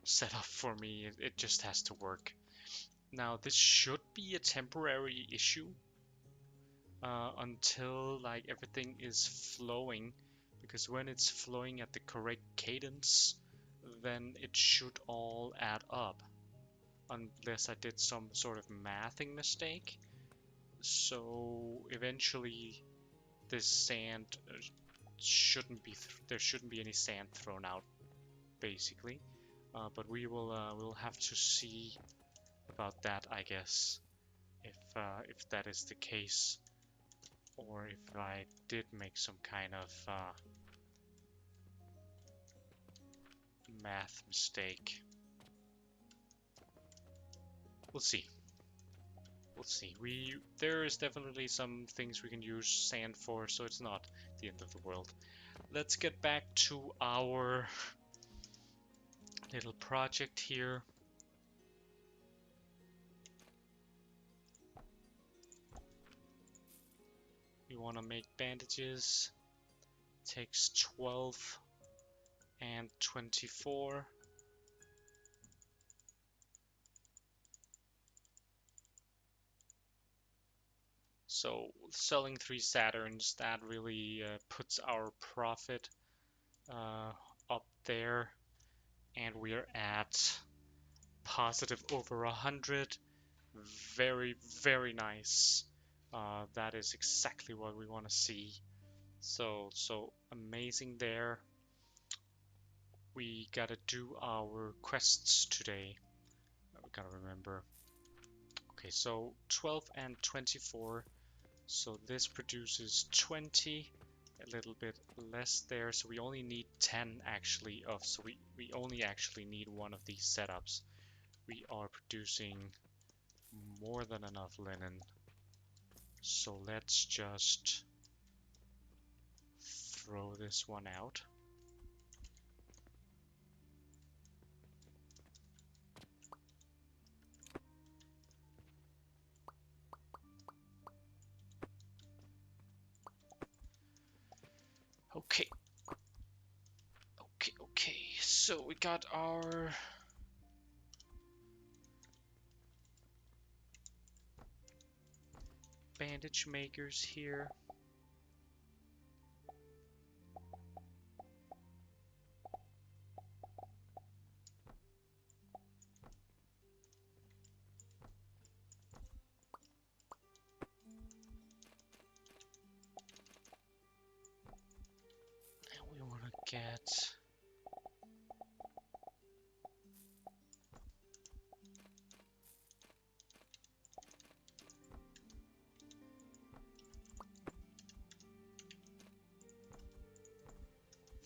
setup for me, it just has to work. Now this should be a temporary issue until like everything is flowing, because when it's flowing at the correct cadence, then it should all add up, unless I did some sort of mathing mistake. So eventually this sand there shouldn't be any sand thrown out, basically. But we'll have to see about that, I guess, if that is the case, or if I did make some kind of math mistake. We'll see. We'll see. There is definitely some things we can use sand for, so it's not the end of the world. Let's get back to our little project here. We want to make bandages. Takes 12 and 24. So selling 3 Saturns, that really puts our profit up there, and we are at positive over 100. Very, very nice. That is exactly what we want to see. So amazing there. We gotta do our quests today. We gotta remember. Okay, so 12 and 24. So this produces 20, a little bit less there. So we only need 10 actually so we only actually need one of these setups. We are producing more than enough linen. So let's just throw this one out. Okay. Okay. So we got our bandage makers here. get...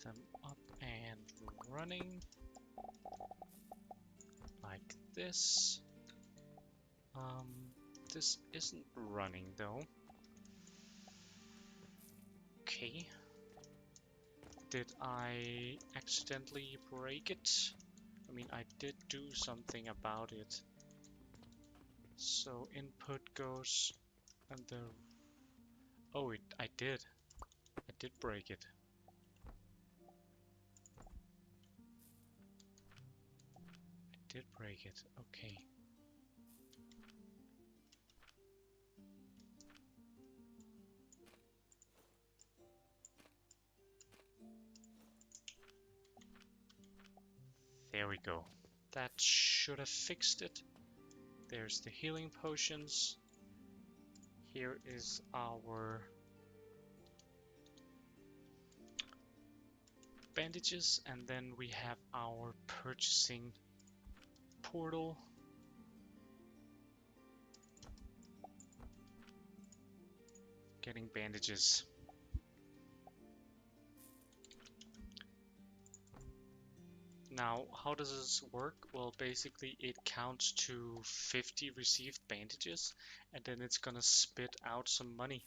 them up and running like this. This isn't running though. Okay. Did I accidentally break it? I mean, I did do something about it. So input goes and the... Oh, I did. I did break it. I did break it. Okay. There we go. That should have fixed it. There's the healing potions. Here is our bandages, and then we have our purchasing portal. Getting bandages. Now, how does this work? Well, basically it counts to 50 received bandages, and then it's gonna spit out some money.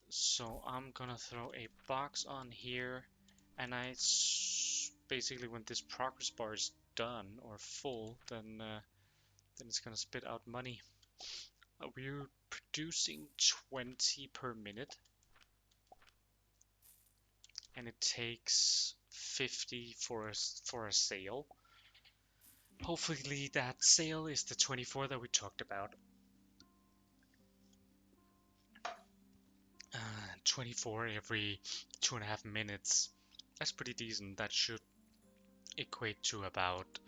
So I'm gonna throw a box on here, and basically when this progress bar is done or full, then it's gonna spit out money. We're producing 20 per minute, and it takes 50 for a sale. Hopefully that sale is the 24 that we talked about. 24 every 2.5 minutes. That's pretty decent. That should equate to about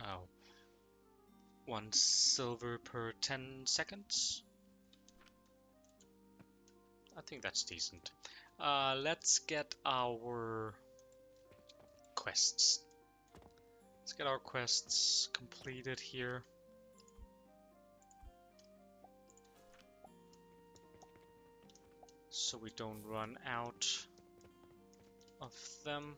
1 silver per 10 seconds. I think that's decent. Let's get our quests. Let's get our quests completed here. So we don't run out of them.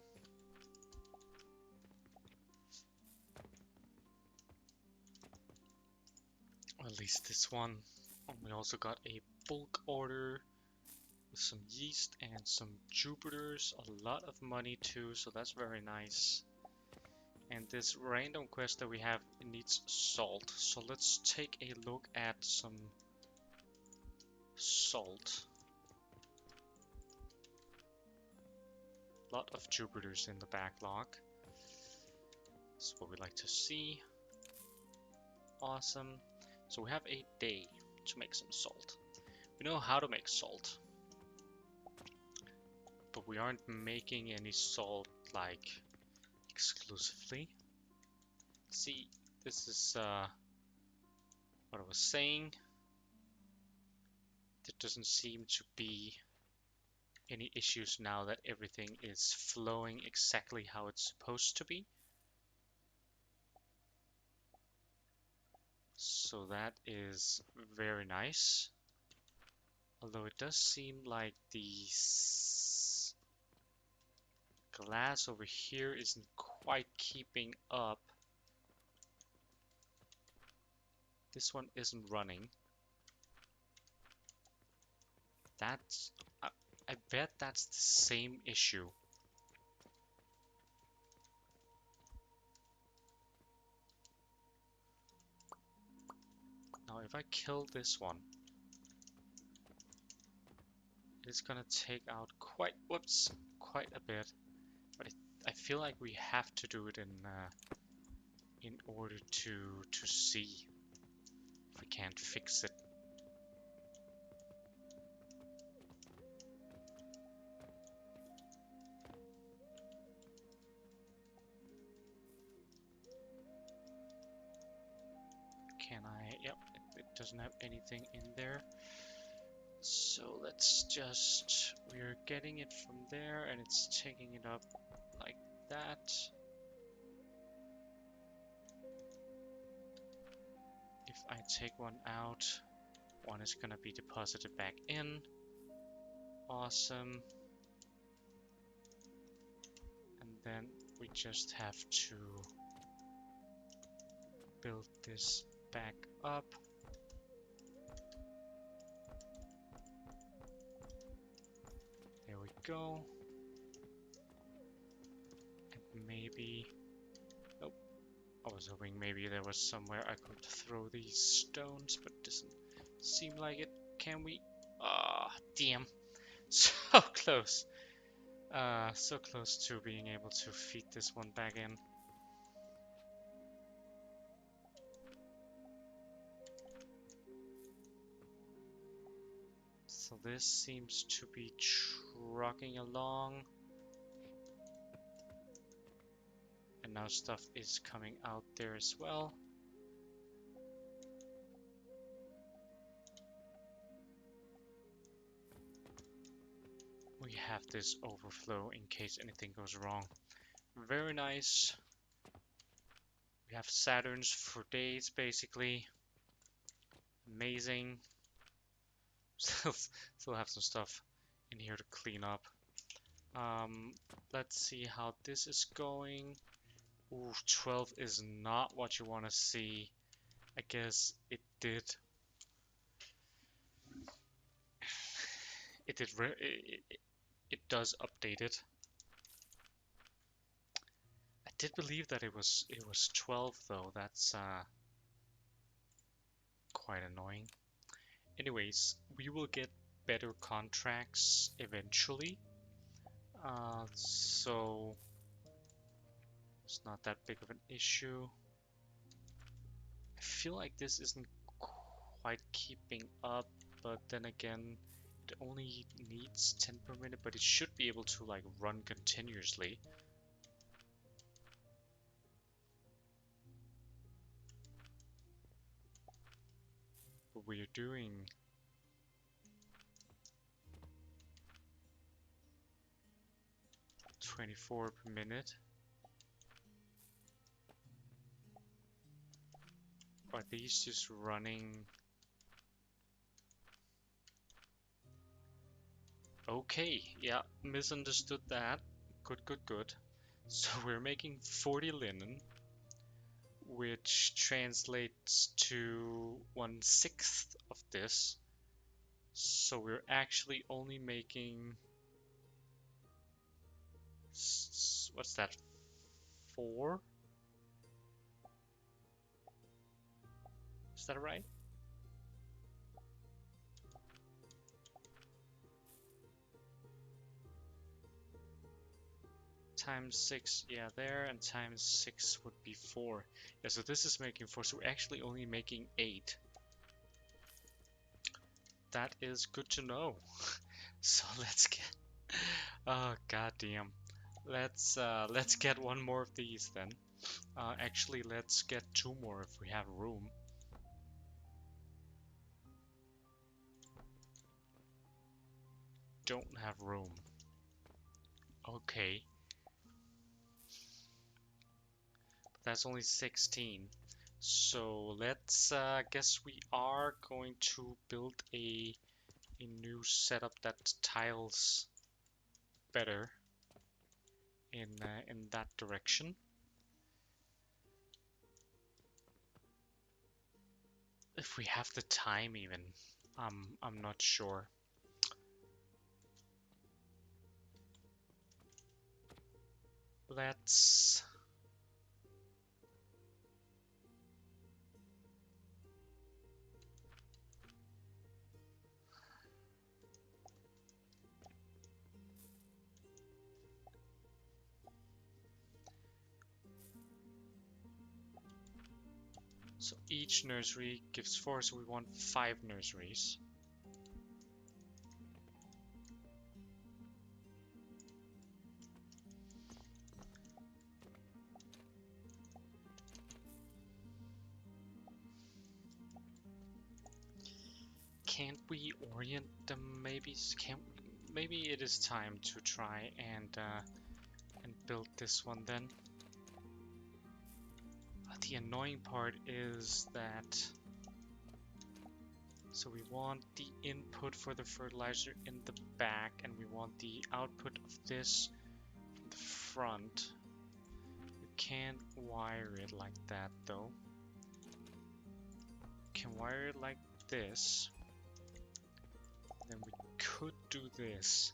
Or at least this one. And we also got a bulk order with some yeast and some Jupiters. A lot of money too, so that's very nice. And this random quest that we have, it needs salt. So let's take a look at some salt. A lot of Jupiters in the backlog. That's what we like to see. Awesome. So we have a day to make some salt. We know how to make salt, but we aren't making any salt like exclusively. See, this is what I was saying. There doesn't seem to be any issues now that everything is flowing exactly how it's supposed to be. So that is very nice. Although it does seem like the glass over here isn't quite keeping up. This one isn't running. That's... I bet that's the same issue. Now if I kill this one, it's gonna take out quite a bit. But I feel like we have to do it in order to see if we can't fix it. Can I? Yep, it doesn't have anything in there. So let's just, we're getting it from there and it's taking it up like that. If I take one out, one is gonna be deposited back in. Awesome. And then we just have to build this back up. There we go. And maybe... Nope. I was hoping maybe there was somewhere I could throw these stones, but it doesn't seem like it. Can we? Ah, damn. So close. So close to being able to feed this one back in. So this seems to be trucking along. And now stuff is coming out there as well. We have this overflow in case anything goes wrong. Very nice. We have Saturns for days, basically. Amazing. Still have some stuff in here to clean up. Let's see how this is going. Ooh, 12 is not what you want to see. I guess it did. It does update it. I did believe that it was 12 though. That's quite annoying. Anyways, we will get better contracts eventually. So it's not that big of an issue. I feel like this isn't quite keeping up, but then again, it only needs 10 per minute, but it should be able to like run continuously. But we're doing 24 per minute. Are these just running? Okay, yeah, misunderstood that. Good, good, good. So we're making 40 linen, which translates to 1/6 of this. So we're actually only making... What's that? 4? Is that right? Times 6, yeah, there, and times 6 would be 4. Yeah, so this is making 4, so we're actually only making 8. That is good to know. So let's get... Oh, goddamn. Let's get one more of these then. Actually, let's get 2 more if we have room. Don't have room. Okay. But that's only 16. So let's guess we are going to build a new setup that tiles better in that direction. If we have the time even, I'm not sure. Let's... So each nursery gives 4, so we want 5 nurseries. Can't we orient them? Maybe it is time to try and build this one then. The annoying part is that, so we want the input for the fertilizer in the back, and we want the output of this from the front. We can't wire it like that though. We can wire it like this. Then we could do this.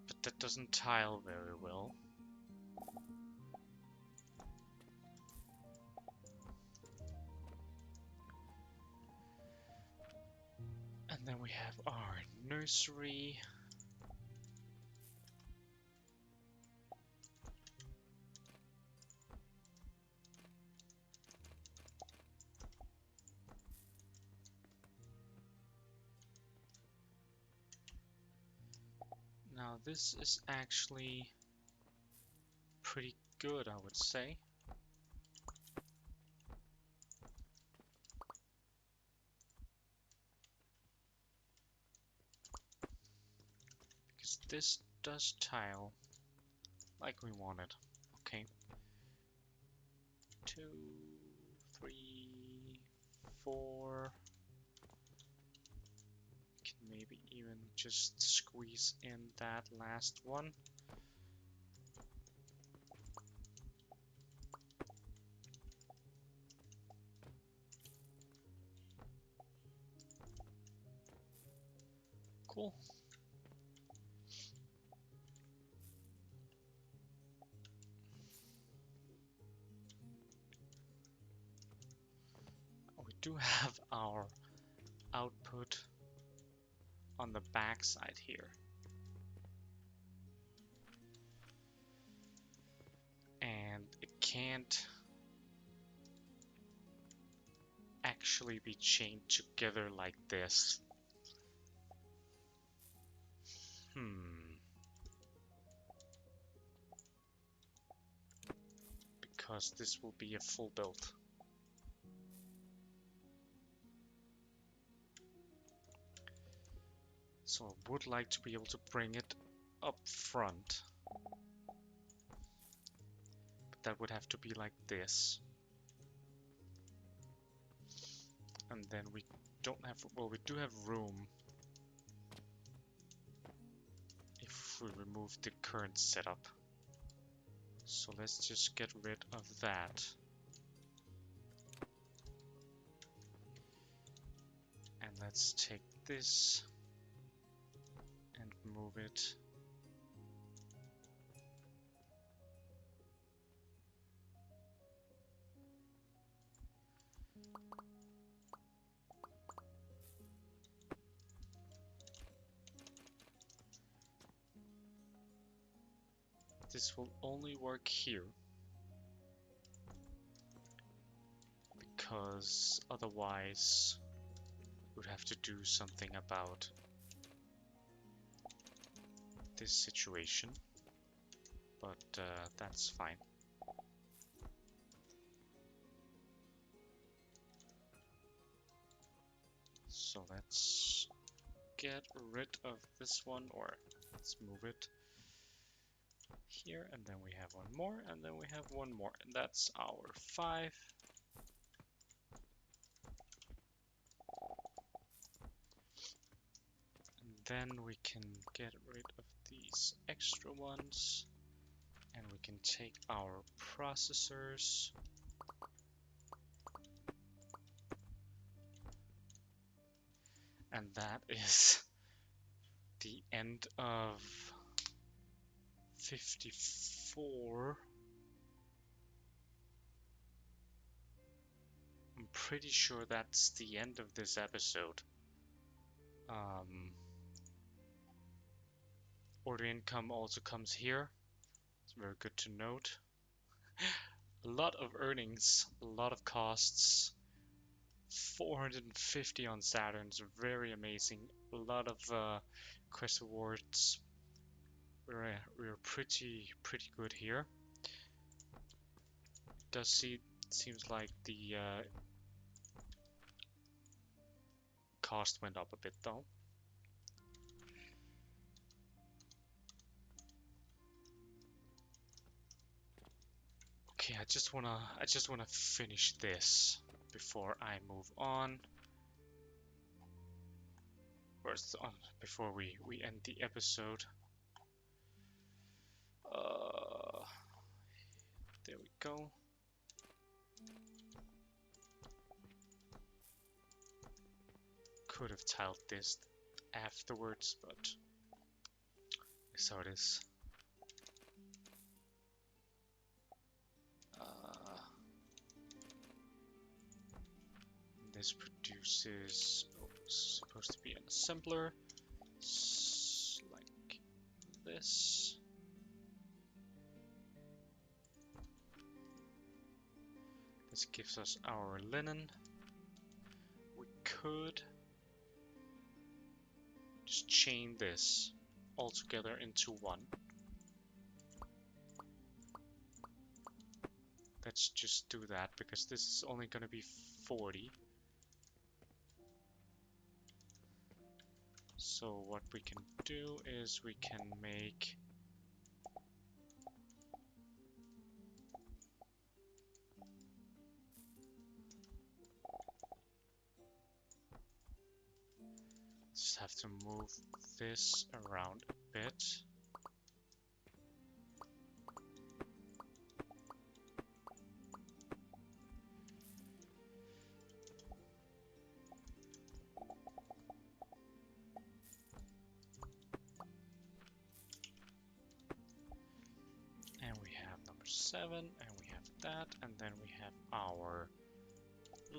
But that doesn't tile very well. And then we have our nursery. Now this is actually pretty good, I would say. Because this does tile like we wanted. Okay. 2, 3, 4. Can maybe even just squeeze in that last one. Cool. We do have our output on the back side here. And it can't actually be chained together like this. Because this will be a full build. So I would like to be able to bring it up front. But that would have to be like this. And then we don't have, well, we do have room if we remove the current setup. So let's just get rid of that. And let's take this and move it. This will only work here, because otherwise we'd have to do something about this situation, but that's fine. So let's get rid of this one, or let's move it here, and then we have one more, and then we have one more, and that's our 5. And then we can get rid of these extra ones, and we can take our processors. And that is the end of 54. I'm pretty sure that's the end of this episode. Order income also comes here. It's very good to note. A lot of earnings, a lot of costs. 450 on Saturn is very amazing. A lot of quest awards. We're pretty good here. seems like the cost went up a bit though. Okay, I just wanna finish this before I move on. First, before we end the episode. There we go. Could have tiled this afterwards, but that's how it is. This produces, oh, it's supposed to be an assembler, like this. This gives us our linen. We could just chain this all together into one. Let's just do that because this is only going to be 40. So what we can do is we can make just have to move this around a bit. And we have number 7, and we have that, and then we have our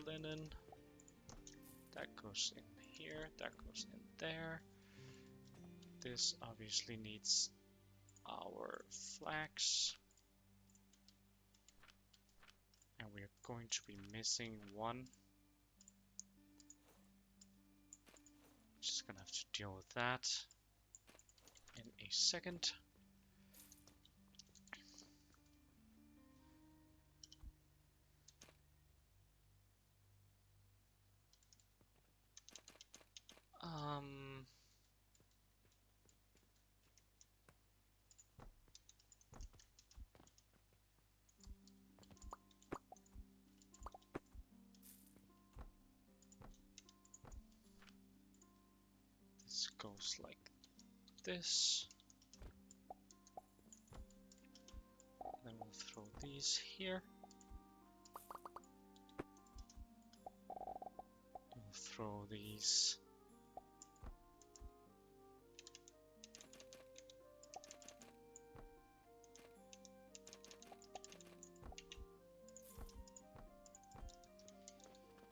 linen. That goes in here, that goes in there. This obviously needs our flax. And we're going to be missing one. Just gonna have to deal with that in a second. This goes like this. Then we'll throw these here. We'll throw these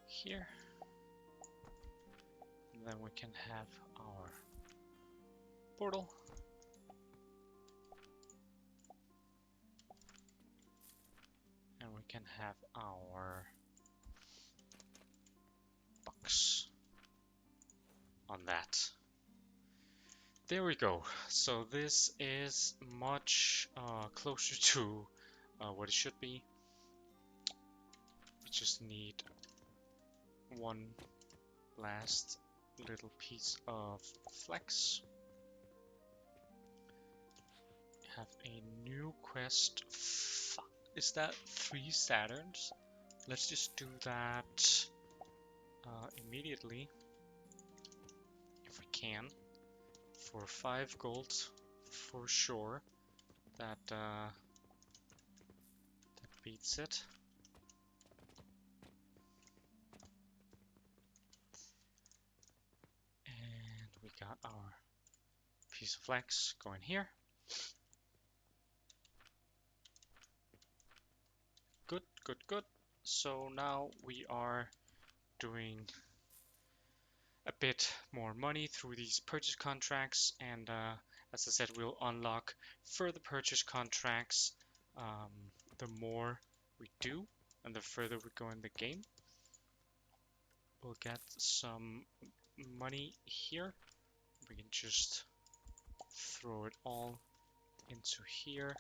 here. And then we can have our portal. And we can have our box on that. There we go. So this is much closer to what it should be. We just need one last little piece of flex. Have a new quest. Is that 3 Saturns? Let's just do that immediately if we can. For 5 gold for sure. That beats it. And we got our piece of flex going here. Good, good, good. So now we are doing a bit more money through these purchase contracts, and as I said, we'll unlock further purchase contracts the more we do and the further we go in the game. We'll get some money here. We can just throw it all into here.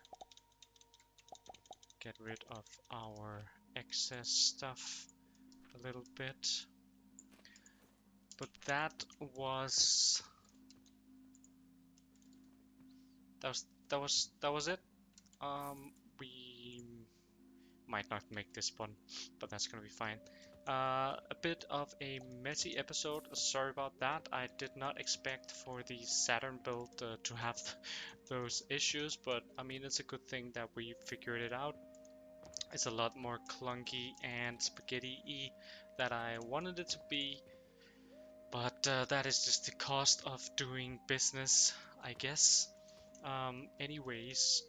get rid of our excess stuff a little bit. But that was it. We might not make this one, but that's gonna be fine. A bit of a messy episode. Sorry about that. I did not expect for the Saturn build to have those issues, but I mean, it's a good thing that we figured it out. It's a lot more clunky and spaghetti-y than I wanted it to be, but that is just the cost of doing business, I guess. Anyways,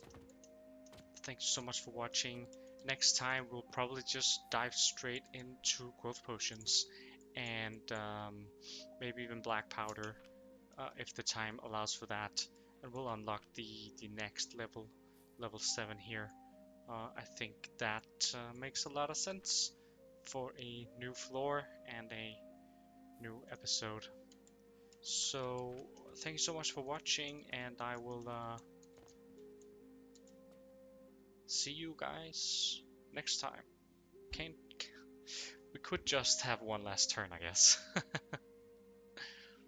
thanks so much for watching. Next time we'll probably just dive straight into growth potions and maybe even black powder if the time allows for that. And we'll unlock the next level, level 7 here. I think that makes a lot of sense for a new floor and a new episode. So thanks so much for watching, and I will see you guys next time. Can't we could just have one last turn, I guess.